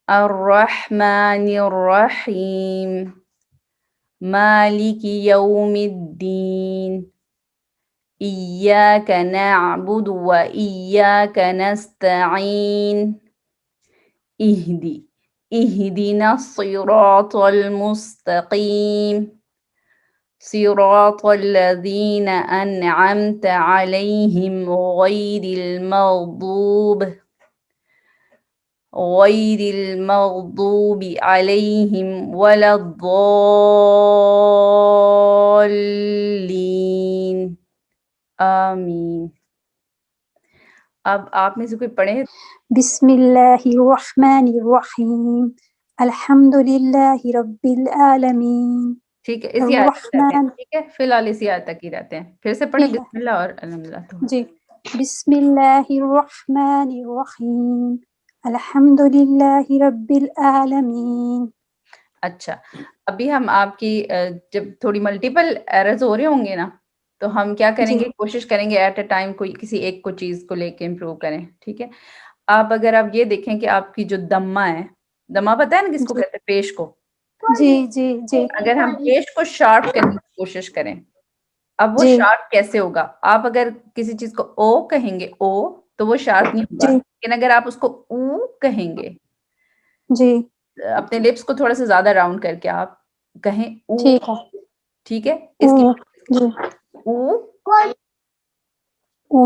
الرحمن الرحیم، مالک یوم الدین، إياك نعبد وإياك نستعين، اهدنا الصراط المستقيم، صراط الذين أنعمت عليهم غير المغضوب عليهم ولا الضالين، آمین۔ اب آپ میں سے کوئی پڑھے؟ بسم اللہ الرحمن الرحیم، الحمد للہ رب العالمین، ٹھیک ہے، اسی آیت تک رہتے ہیں، الرحمن، ٹھیک ہے، فی الحال اسی آیت تک ہی رہتے ہیں، پھر سے پڑھیں ٹھیک ہے بسم اللہ اور الحمدللہ تو۔ جی، بسم اللہ الرحمن الرحیم، الحمد للہ رب العالمین۔ اچھا، ابھی ہم آپ کی جب تھوڑی ملٹیپل ایررز ہو رہے ہوں گے نا، تو ہم کیا کریں جی گے، کوشش کریں گے ایٹ اے ٹائم کوئی کسی ایک کو چیز کو لے کے امپروو کریں، ٹھیک ہے۔ اگر آپ یہ دیکھیں کہ آپ کی جو دمہ ہے، دمہ پتہ ہے نا کس کو جی کہتے ہیں، پیش کو، جی جی جی اگر ہم پیش کو شارپ کرنے کی کوشش کریں، اب وہ جی شارپ کیسے ہوگا، آپ اگر کسی چیز کو او کہیں گے، او تو وہ شارپ نہیں ہوگا، جی لیکن اگر آپ اس کو او کہیں گے، جی اپنے لپس کو تھوڑا سا زیادہ راؤنڈ کر کے آپ کہیں او، ٹھیک ہے، ٹھیک ہے، او اس کی جی، او او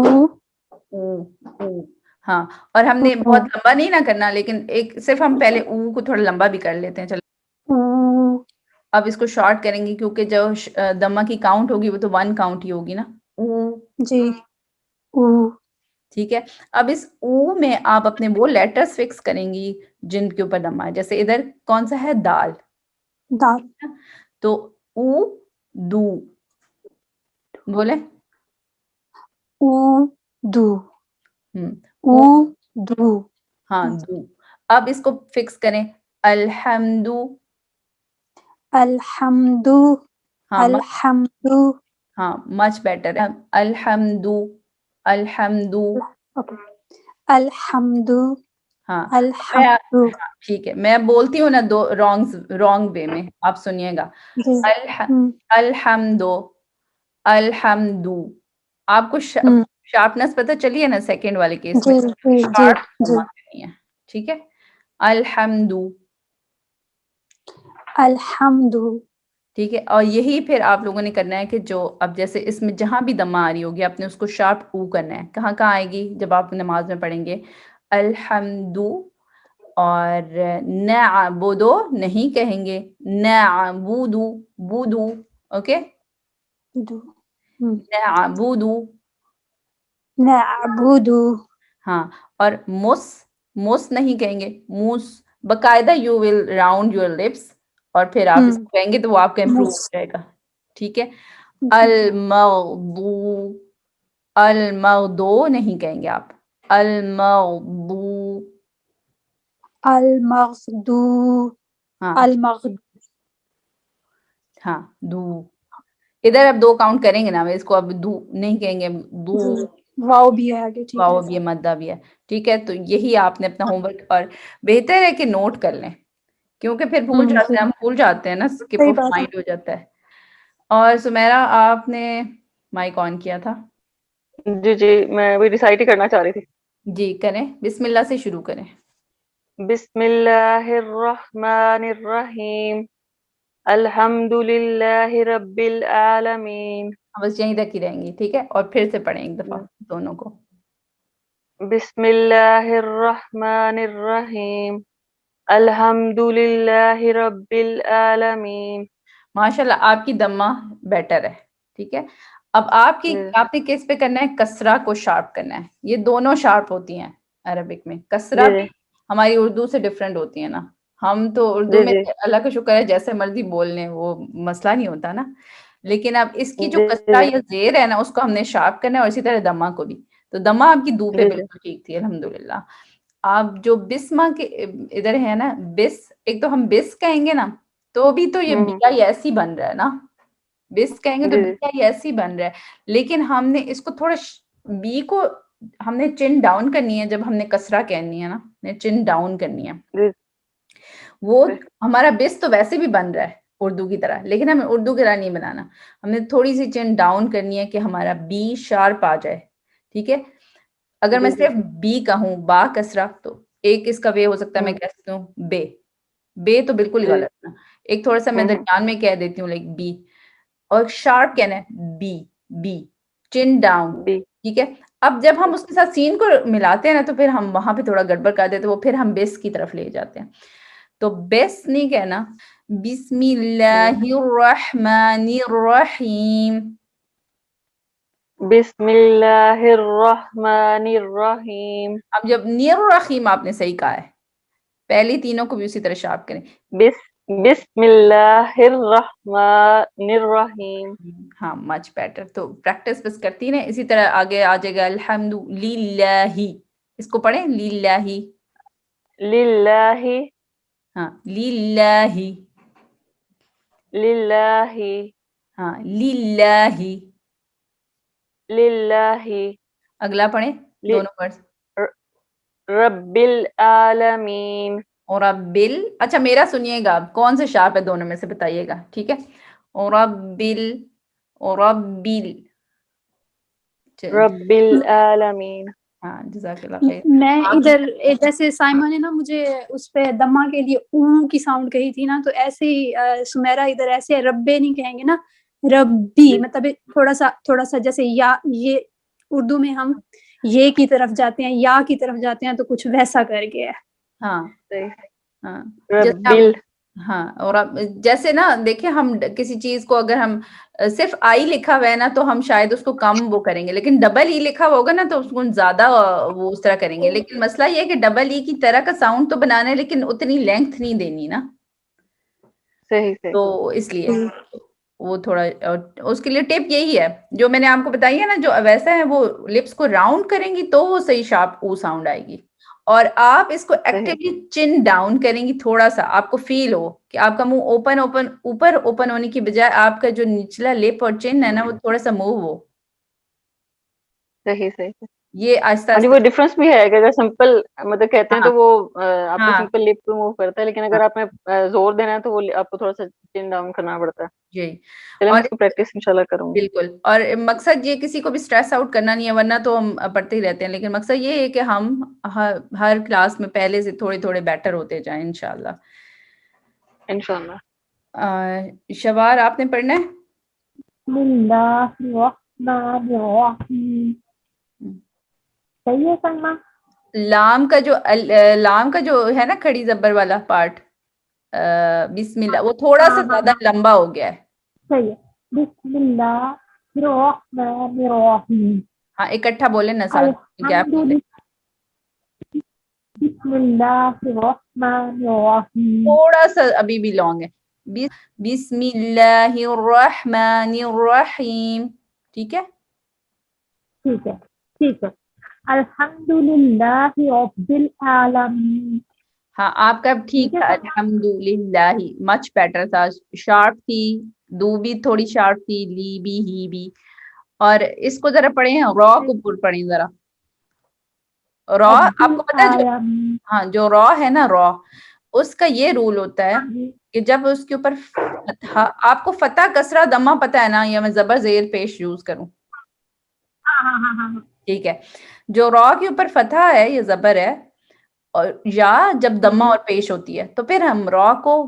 او او، ہاں، اور ہم نے او بہت لمبا نہیں نہ کرنا، لیکن ایک صرف ہم پہلے او کو تھوڑا لمبا بھی کر لیتے ہیں، چلو او اب اس کو شارٹ کریں گے کیونکہ جو دمہ کی کاؤنٹ ہوگی وہ تو 1 کاؤنٹ ہی ہوگی نا، او، جی، او ٹھیک ہے۔ اب اس او میں آپ اپنے وہ لیٹرز فکس کریں گی جن کے اوپر دمہ ہے، جیسے ادھر کون سا ہے، دال، دال، تو او دو، بولے او دو، او او، دو، ہاں دو، اب اس کو فکس کریں، الحمد، الحمد، ہاں الحمد، ہاں مچ بیٹر ہے، الحمد، الحمد، اوکے، الحمد، ہاں الحمد، ٹھیک ہے، میں بولتی ہوں نا دو رانگ وے میں، آپ سنیے گا، جی، الحمد، الحمد، آپ کو شارپنس پتہ چلی ہے نا سیکنڈ والے کیس میں، جی جی جی شارپ جی، کرنی ہے، ٹھیک ہے، الحمد، الحمد، ٹھیک ہے، اور یہی پھر آپ لوگوں نے کرنا ہے کہ جو اب جیسے اس میں جہاں بھی دمہ آ رہی ہوگی آپ نے اس کو شارپ او کرنا ہے، کہاں کہاں آئے گی جب آپ نماز میں پڑھیں گے، الحمد، اور نعبدو نہیں کہیں گے، نعبدو، بودو، اوکے، دو، نعبدو، نعبد، ہاں، اور مس نہیں کہیں گے، موس، باقاعدہ you will round your lips, اور پھر آپ اس کو کہیں گے تو وہ آپ کا امپروو ہو جائے گا، ٹھیک ہے، المغضو، المغدو نہیں کہیں گے آپ، المغضو، المغدو، ہاں المغد، ہاں دو، ادھر اب 2 کاؤنٹ کریں گے نا، اس کو اب دو نہیں کہیں گے، دو، جی، واو بھی ہے آگے، ٹھیک ہے، واو بھی ہے، مدہ بھی ہے، ٹھیک ہے، تو یہی آپ نے اپنا ہوم ورک، اور بہتر ہے کہ نوٹ کر لیں کیونکہ پھر بھول جاتے جی، ہیں، ہم بھول جاتے ہیں نا، اسکپ صحیح آف بات ہے، مائنڈ ہو جاتا ہے۔ اور سمیرا آپ نے مائک آن کیا تھا؟ جی جی، میں ابھی ریسائٹ ہی کرنا چاہ رہی تھی۔ جی کریں، بسم اللہ سے شروع کریں۔ بسم اللہ الرحمن الرحیم، الحمد للہ رب العالمین، بس یہیں تک ہی رہیں گی، ٹھیک ہے، اور پھر سے پڑھیں ایک دفعہ دونوں کو۔ بسم اللہ الرحمن الرحیم، الحمد للہ رب العالمین۔ ماشاءاللہ آپ کی دمہ بیٹر ہے، ٹھیک ہے، اب آپ نے کس پہ کرنا ہے، کسرہ کو شارپ کرنا ہے، یہ دونوں شارپ ہوتی ہیں عربک میں، کسرہ جی بھی ہماری اردو سے ڈیفرنٹ ہوتی ہے نا، ہم تو اردو جی میں جی اللہ کا شکر ہے جیسے مرضی بول لیں وہ مسئلہ نہیں ہوتا نا، لیکن اب اس کی جو جی کسرہ یا زیر ہے نا اس کو ہم نے شارپ کرنا ہے، اور اسی طرح دمہ کو بھی، تو دمہ آپ کی دو پہ جی جی بالکل ٹھیک تھی الحمدللہ۔ آپ جو بسمہ کے ادھر ہے نا، بس، ایک تو ہم بس کہیں گے نا، تو بھی تو یہ بی آئی ایس ہی بن رہا ہے نا، بس کہیں گے تو جی بی آئی ایس ہی بن رہا ہے، لیکن ہم نے اس کو تھوڑا بی کو ہم نے چن ڈاؤن کرنی ہے، جب ہم نے کسرہ کہنی ہے نا، چن ڈاؤن کرنی ہے، جی وہ ہمارا بس تو ویسے بھی بن رہا ہے اردو کی طرح، لیکن ہمیں اردو کی طرح نہیں بنانا، ہمیں تھوڑی سی چین ڈاؤن کرنی ہے کہ ہمارا بی شارپ آ جائے. ٹھیک ہے، اگر میں صرف بی کہوں با کسرہ تو ایک اس کا وے ہو سکتا ہے میں کہہ سکتی ہوں بے، بے تو بالکل غلط نا. ایک تھوڑا سا میں درمیان میں کہہ دیتی ہوں لائک بی، اور شارپ کہنا ہے بی، بی چن ڈاؤن. ٹھیک ہے، اب جب ہم اس کے ساتھ سین کو ملاتے ہیں نا تو پھر ہم وہاں پہ تھوڑا گڑبڑ کر دیتے، وہ پھر ہم بیس کی طرف لے جاتے ہیں. تو بیس نہیں کہنا، بسم اللہ الرحمن الرحیم. بسم اللہ الرحمن الرحیم. اب جب نیر الرحیم آپ نے صحیح کہا ہے، پہلی تینوں کو بھی اسی طرح شارپ کریں. بسم اللہ الرحمن الرحیم. ہاں مچ بیٹر. تو پریکٹس بس کرتی رہیں، اسی طرح آگے آ جائے گا الحمد للہ. اس کو پڑھیں للہ. للہ. ہاں للہ. للہ. ہاں للہ. للہ. اگلا پڑھیں دونوں ورڈز. رب العالمین. اور ربل، اچھا میرا سنیے گا، کون سے شارپ ہے دونوں میں سے بتائیے گا. ٹھیک ہے، اور ربل، اور ربل. رب العالمین. ہاں جزاک اللہ خیر. میں ادھر جیسے سائمہ نے نا مجھے اس پہ دما کے لیے او کی ساؤنڈ کہی تھی نا، تو ایسے ہی سمیرا ادھر ایسے ربے نہیں کہیں گے نا، ربی، مطلب تھوڑا سا جیسے یا یہ اردو میں ہم یہ کی طرف جاتے ہیں، یا کی طرف جاتے ہیں، تو کچھ ویسا کر کے ہے. ہاں ہاں ربل. ہاں. اور اب جیسے نا دیکھیں، ہم کسی چیز کو اگر ہم صرف آئی لکھا ہوا ہے نا تو ہم شاید اس کو کم وہ کریں گے، لیکن ڈبل ای لکھا ہوا ہوگا نا تو اس کو زیادہ وہ اس طرح کریں گے. لیکن مسئلہ یہ ہے کہ ڈبل ای کی طرح کا ساؤنڈ تو بنانا ہے لیکن اتنی لینتھ نہیں دینی نا. صحیح. تو اس لیے وہ تھوڑا، اس کے لیے ٹپ یہی ہے جو میں نے آپ کو بتائی ہے نا، جو ویسا ہے وہ لپس کو راؤنڈ کریں گی تو وہ صحیح شارپ او ساؤنڈ آئے گی. اور آپ اس کو ایکٹیولی چن ڈاؤن کریں گی، تھوڑا سا آپ کو فیل ہو کہ آپ کا منہ اوپر اوپن ہونے کی بجائے آپ کا جو نچلا لپ اور چن ہے نا وہ تھوڑا سا موو ہو. صحیح. یہ آہستہ یعنی آہستہ. وہ ڈفرنس بھی ہے کہ اگر سمپل مطلب کہتے ہیں ہاں تو وہ آپ کو ہاں سمپل لپ پہ موو کرتا ہے، لیکن ہاں اگر آپ نے زور دینا ہے تو وہ آپ کو تھوڑا سا چن ڈاؤن کرنا پڑتا ہے. جی. چلے میں اور اس کو پریکٹس انشاءاللہ کروں گی. بالکل، اور مقصد یہ کسی کو بھی سٹریس آؤٹ کرنا نہیں ہے، ورنہ تو ہم پڑھتے ہی رہتے ہیں، لیکن مقصد یہ ہے کہ ہم ہر کلاس میں پہلے سے تھوڑے تھوڑے بیٹر ہوتے جائیں انشاءاللہ. انشاءاللہ. شبار آپ نے پڑھنا ہے. بسم اللہ الرحمن الرحیم. صحیح ہے سلمہ. لام کا جو ہے نا کھڑی زبر والا پارٹ، بسم اللہ، وہ تھوڑا سا زیادہ لمبا ہو گیا ہے. صحیح ہے. بسم اللہ الرحمن الرحیم. ہاں اکٹھا بولیں نا، ساتھ گیپ بولیں. بسم اللہ الرحمن الرحیم. تھوڑا سا ابھی بھی لانگ ہے. بسم اللہ الرحمن الرحیم. ٹھیک ہے. ٹھیک ہے. الحمدللہ رب العالمین. ہاں آپ کا ٹھیک تھا، الحمدللہ مچ بیٹر تھا. شارپ تھی، دو بھی تھوڑی شارپ تھی، لی بھی ہی بھی. اور اس کو ذرا پڑھیں، را کو پر پڑھیں ذرا. را آپ کو پتا ہے جو را ہے نا، را اس کا یہ رول ہوتا ہے کہ جب اس کے اوپر آپ کو فتح کسرہ دمہ پتا ہے نا، یا میں زبر زیر پیش یوز کروں؟ ٹھیک ہے. جو را کے اوپر فتح ہے یہ زبر ہے، اور یا جب دمہ اور پیش ہوتی ہے تو پھر ہم را کو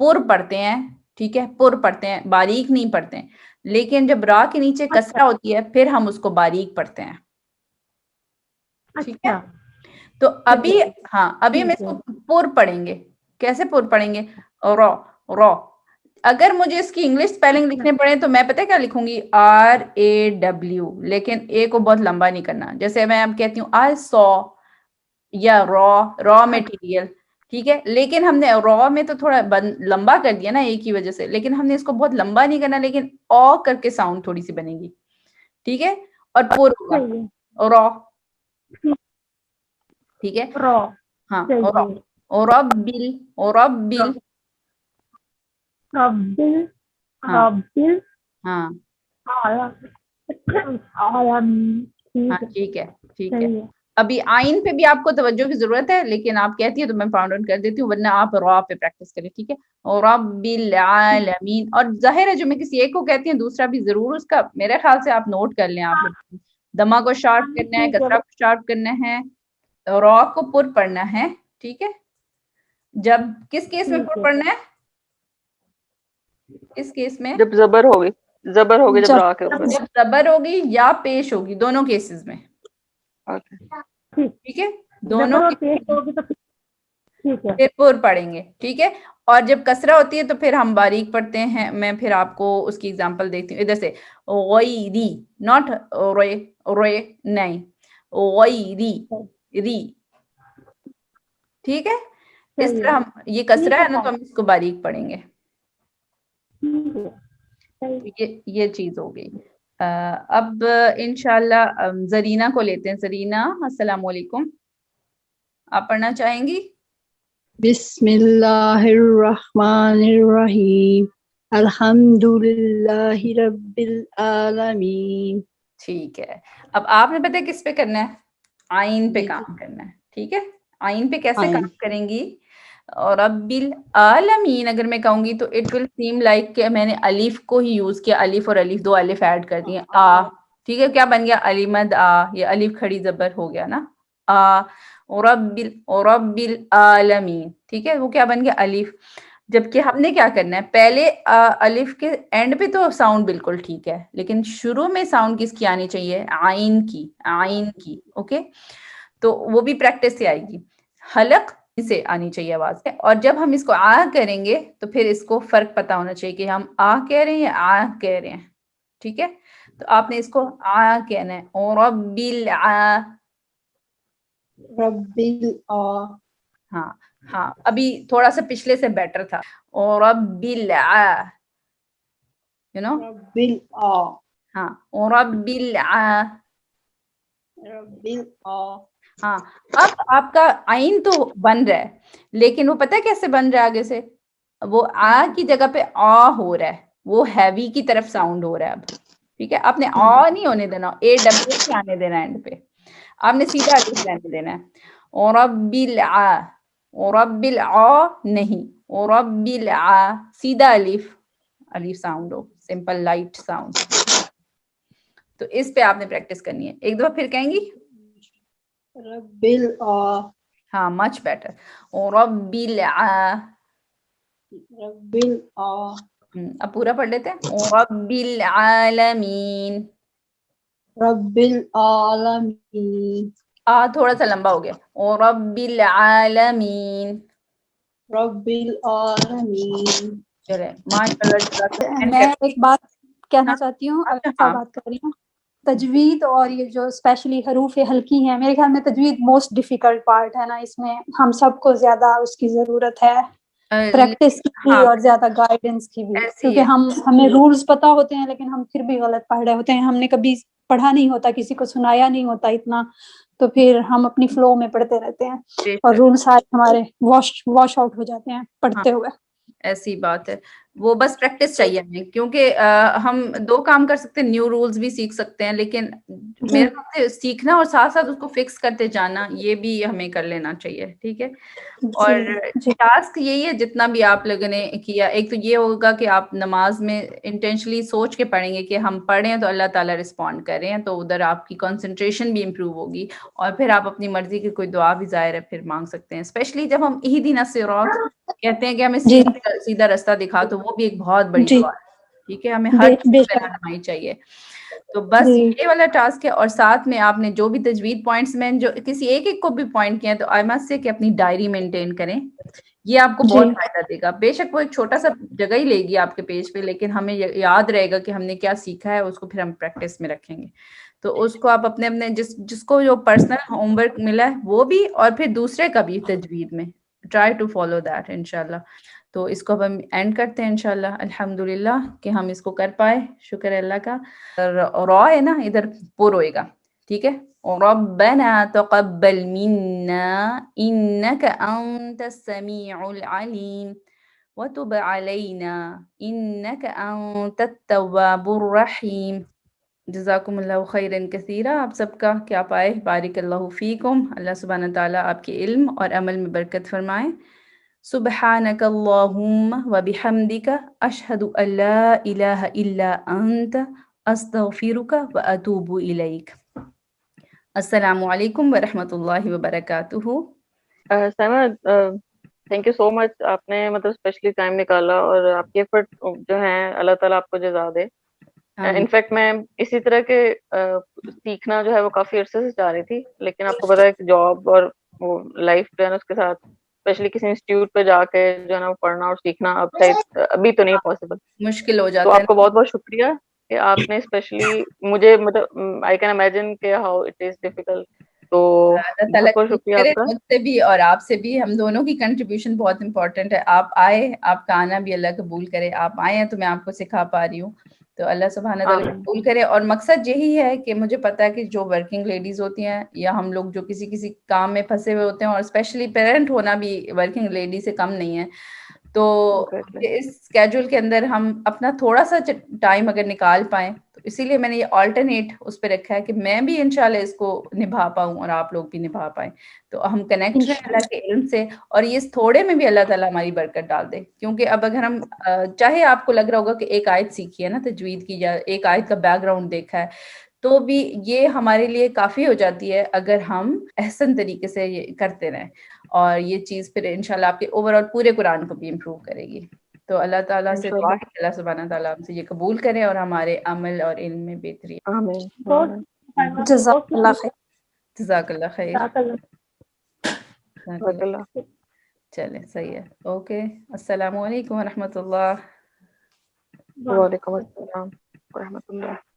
پر پڑھتے ہیں. ٹھیک ہے، پر پڑھتے ہیں، باریک نہیں پڑھتے ہیں. لیکن جب را کے نیچے کسرہ ہوتی ہے پھر ہم اس کو باریک پڑھتے ہیں. ٹھیک ہے. تو ابھی ہم اس کو پر پڑھیں گے. کیسے پر پڑھیں گے؟ را را. اگر مجھے اس کی انگلش سپیلنگ لکھنے پڑے تو میں پتہ کیا لکھوں گی؟ RAW. لیکن اے کو بہت لمبا نہیں کرنا. جیسے میں اب کہتی ہوں I saw یا را میٹیریل. ٹھیک ہے، لیکن ہم نے را میں تو تھوڑا لمبا کر دیا نا ایک ہی وجہ سے، لیکن ہم نے اس کو بہت لمبا نہیں کرنا، لیکن کر کے ساؤنڈ تھوڑی سی بنے گی. ٹھیک ہے. اور پر ہوگا را. ٹھیک ہے. ہاں ربل ربل. ہاں ہاں ہاں ٹھیک ہے. ٹھیک ہے. ابھی آئین پہ بھی آپ کو توجہ کی ضرورت ہے، لیکن آپ کہتی ہیں تو میں فاؤنڈ آؤٹ کر دیتی ہوں، ورنہ آپ را پہ پریکٹس کریں، ٹھیک ہے؟ رب العالمین. اور ظاہر ہے جو میں کسی ایک کو کہتی ہوں دوسرا بھی ضرور اس کا میرے خیال سے آپ نوٹ کر لیں. آپ لوگ دما کو شارپ کرنا ہے، کسرہ کو شارپ کرنا ہے، را کو پر پڑھنا ہے، ٹھیک ہے؟ جب کس کیس میں پر پڑھنا ہے؟ کس کیس میں؟ جب زبر ہوگی جب را کے اوپر. جب زبر ہوگی یا پیش ہوگی، دونوں کیسز میں، ٹھیک ہے؟ دونوں پھر پر پڑھیں گے، ٹھیک ہے؟ اور جب کسرہ ہوتی ہے تو پھر ہم باریک پڑھتے ہیں. میں پھر آپ کو اس کی اگزامپل دیتی ہوں. ادھر سے غیری، ناٹ روئے روئے، نہیں، غیری ری، ٹھیک ہے؟ اس طرح ہم یہ کسرہ ہے نا تو ہم اس کو باریک پڑھیں گے. یہ چیز ہو گئی. اب انشاءاللہ زرینہ کو لیتے ہیں. زرینہ السلام علیکم، آپ پڑھنا چاہیں گی؟ بسم اللہ الرحمن الرحیم الحمد للہ رب العالمین. ٹھیک ہے. اب آپ نے پتہ کس پہ کرنا ہے؟ آئین پہ کام کرنا ہے، ٹھیک ہے؟ آئین پہ کیسے کام کریں گی؟ اور رب العالمین اگر میں کہوں گی تو اٹ ول سیم لائک کہ میں نے الف کو ہی یوز کیا، الف اور الف، دو الف ایڈ کر دیے، آ، ٹھیک ہے؟ کیا بن گیا؟ علمد آ، یہ الف کھڑی زبر ہو گیا نا، آ. رب العالمین، ٹھیک ہے؟ وہ کیا بن گیا؟ الف. جبکہ ہم نے کیا کرنا ہے، پہلے الف کے اینڈ پہ تو ساؤنڈ بالکل ٹھیک ہے، لیکن شروع میں ساؤنڈ کس کی آنی چاہیے؟ آئین کی، آئین کی، اوکے؟ تو وہ بھی پریکٹس سے آئے گی. حلق سے آنی چاہیے آواز. اور جب ہم اس کو آ کریں گے تو پھر اس کو فرق پتا ہونا چاہیے کہ ہم آ کہہ رہے ہیں یا آ کہہ رہے ہیں، ٹھیک ہے؟ تو آپ نے اس کو آ کہنا ہے. رب الع، رب الع، ہاں ہاں، ابھی تھوڑا سا پچھلے سے بیٹر تھا. رب الع، یو نو، رب الع، ہاں، رب الع، رب الع. ہاں. اب آپ کا آئین تو بن رہا ہے، لیکن وہ پتہ ہے کیسے بن رہا ہے؟ آگے سے وہ آ کی جگہ پہ آ ہو رہا ہے، وہ ہیوی کی طرف ساؤنڈ ہو رہا ہے اب، ٹھیک ہے؟ آپ نے آ نہیں ہونے دینا، اے ڈبل سے آنے دینا اینڈ پہ، آپ نے سیدھا الف رہنے دینا ہے. اور رب الع، اور رب الع نہیں، اور رب الع سیدھا الف، الف ساؤنڈ ہو، سمپل لائٹ ساؤنڈ. تو اس پہ آپ نے پریکٹس کرنی ہے. ایک دفعہ پھر کہیں گی؟ رب الع، ہاں، مچ بیٹر. اور رب الع، رب الع، اب پورا پڑھ لیتے ہیں. رب العالمین. رب العالمین، تھوڑا سا لمبا ہو گیا. اور رب العالمین. رب العالمین. چلے ماشاء اللہ. میں ایک بات کہنا چاہتی ہوں، اچھا، اگر ہاں، بات کر رہی ہوں تجوید اور یہ جو اسپیشلی حروف ہلکی ہیں، میرے خیال میں تجوید موسٹ ڈیفیکلٹ پارٹ ہے نا، اس میں ہم سب کو زیادہ اس کی ضرورت ہے، پریکٹس کی بھی ہاں، اور زیادہ گائیڈنس کی بھی، ایسی کیونکہ ہے. ہمیں رولز پتہ ہوتے ہیں لیکن ہم پھر بھی غلط پڑھ رہے ہوتے ہیں. ہم نے کبھی پڑھا نہیں ہوتا، کسی کو سنایا نہیں ہوتا اتنا، تو پھر ہم اپنی فلو میں پڑھتے رہتے ہیں بے اور شک. رول سارے ہمارے واش آؤٹ ہو جاتے ہیں پڑھتے ہوئے. ایسی بات ہے، وہ بس پریکٹس چاہیے ہمیں، کیونکہ ہم دو کام کر سکتے ہیں، نیو رولز بھی سیکھ سکتے ہیں، لیکن میرے خیال سے سیکھنا اور ساتھ ساتھ اس کو فکس کرتے جانا یہ بھی ہمیں کر لینا چاہیے، ٹھیک ہے؟ اور ٹاسک یہی ہے جتنا بھی آپ لوگوں نے کیا. ایک تو یہ ہوگا کہ آپ نماز میں انٹینشنلی سوچ کے پڑھیں گے کہ ہم پڑھیں تو اللہ تعالیٰ رسپونڈ کر رہے ہیں، تو ادھر آپ کی کنسنٹریشن بھی امپروو ہوگی، اور پھر آپ اپنی مرضی کی کوئی دعا بھی ظاہر ہے پھر مانگ سکتے ہیں. اسپیشلی جب ہم اہدنا الصراط کہتے ہیں کہ ہمیں سیدھا راستہ دکھا، تو وہ بھی ایک بہت بڑی دعا ہے، ٹھیک ہے؟ ہمیں ہر چیز پہ رہنمائی چاہیے. تو بس یہ والا ٹاسک ہے. اور ساتھ میں آپ نے جو بھی تجوید پوائنٹس میں جو کسی ایک کو بھی پوائنٹ کیا ہے تو آئی مسٹ سے کہ اپنی ڈائری مینٹین کریں، یہ آپ کو بہت فائدہ دے گا. بے شک وہ ایک چھوٹا سا جگہ ہی لے گی آپ کے پیج پہ، لیکن ہمیں یاد رہے گا کہ ہم نے کیا سیکھا ہے، اس کو پھر ہم پریکٹس میں رکھیں گے. تو اس کو آپ اپنے جس کو جو پرسنل ہوم ورک ملا ہے وہ بھی، اور پھر دوسرے کا بھی تجوید میں ٹرائی ٹو فالو دیٹ انشاءاللہ. تو اس کو ہم اینڈ کرتے ہیں انشاءاللہ. الحمدللہ کہ ہم اس کو کر پائے، شکر ہے اللہ کا. را ہے نا، ادھر پور ہوئے گا، ٹھیک ہے؟ ربنا تقبل منا انك انت السميع العليم وتب علينا انك انت التواب الرحيم. جزاکم اللہ خیرن کثیرا آپ سب کا، کیا پائے بارک اللہ فیکم، اللہ سبحانہ تعالیٰ آپ کے علم اور عمل میں برکت فرمائے. سبحانک اللہم و بحمدک اشہد ان لا الہ الا انت استغفرک و اتوب الیک. السلام علیکم ورحمۃ اللہ وبرکاتہ. سائمہ تھینک یو سو مچ، آپ نے مطلب اسپیشلی ٹائم نکالا، اور آپ کے ایفرٹ جو ہیں اللہ تعالیٰ آپ کو جزا دے. انفیکٹ میں اسی طرح کے سیکھنا جو ہے وہ کافی عرصے سے چاہ رہی تھی، لیکن آپ کو پتا ہے کہ جاب اور وہ لائف جو ہے نا اس کے ساتھ اسپیشلی کسی انسٹیٹیوٹ پہ جا کے جو ہے نا پڑھنا اور سیکھنا اب شاید ابھی تو نہیں پاسبل. مشکل ہو تو جاتا ہے. آپ کو بہت بہت شکریہ کہ آپ نے اسپیشلی مجھے مطلب آئی کین امیجن کہ ہاؤ اٹ از ڈیفیکلٹ. تو اللہ تعالیٰ بہت بہت شکریہ آپ کا. مجھ سے بھی اور آپ سے بھی، ہم دونوں کی کنٹریبیوشن بہت امپورٹنٹ ہے. آپ آئے، آپ کا آنا بھی اللہ قبول کرے. آپ آئے ہیں تو میں آپ کو سکھا پا رہی ہوں، تو اللہ سبحانہ تعالیٰ قبول کرے. اور مقصد یہی ہے کہ مجھے پتا ہے کہ جو ورکنگ لیڈیز ہوتی ہیں یا ہم لوگ جو کسی کام میں پھنسے ہوئے ہوتے ہیں، اور اسپیشلی پیرنٹ ہونا بھی ورکنگ لیڈی سے کم نہیں ہے، تو اس اسکیجول کے اندر ہم اپنا تھوڑا سا ٹائم اگر نکال پائیں، تو اسی لیے میں نے یہ آلٹرنیٹ اس پہ رکھا ہے کہ میں بھی انشاءاللہ اس کو نبھا پاؤں اور آپ لوگ بھی نبھا پائیں. تو ہم کنیکٹ رہیں اللہ کے علم سے، اور یہ تھوڑے میں بھی اللہ تعالیٰ ہماری برکت ڈال دے. کیونکہ اب اگر ہم چاہے آپ کو لگ رہا ہوگا کہ ایک آیت سیکھی ہے نا تجوید کی، یا ایک آیت کا بیک گراؤنڈ دیکھا ہے، تو بھی یہ ہمارے لیے کافی ہو جاتی ہے اگر ہم احسن طریقے سے یہ کرتے رہیں. اور یہ چیز پھر انشاءاللہ آپ کے اوور آل پورے قرآن کو بھی امپروو کرے گی. تو اللہ تعالیٰ سے دعا ہے کہ اللہ سبحانہ تعالیٰ ہم سے یہ قبول کرے اور ہمارے عمل اور علم میں بہتری. آمین. جزاک اللہ خیر. جزاک اللہ خیر. جزاک اللہ. چلیں صحیح ہے. اوکے، السلام علیکم ورحمۃ اللہ. وعلیکم السلام ورحمۃ اللہ.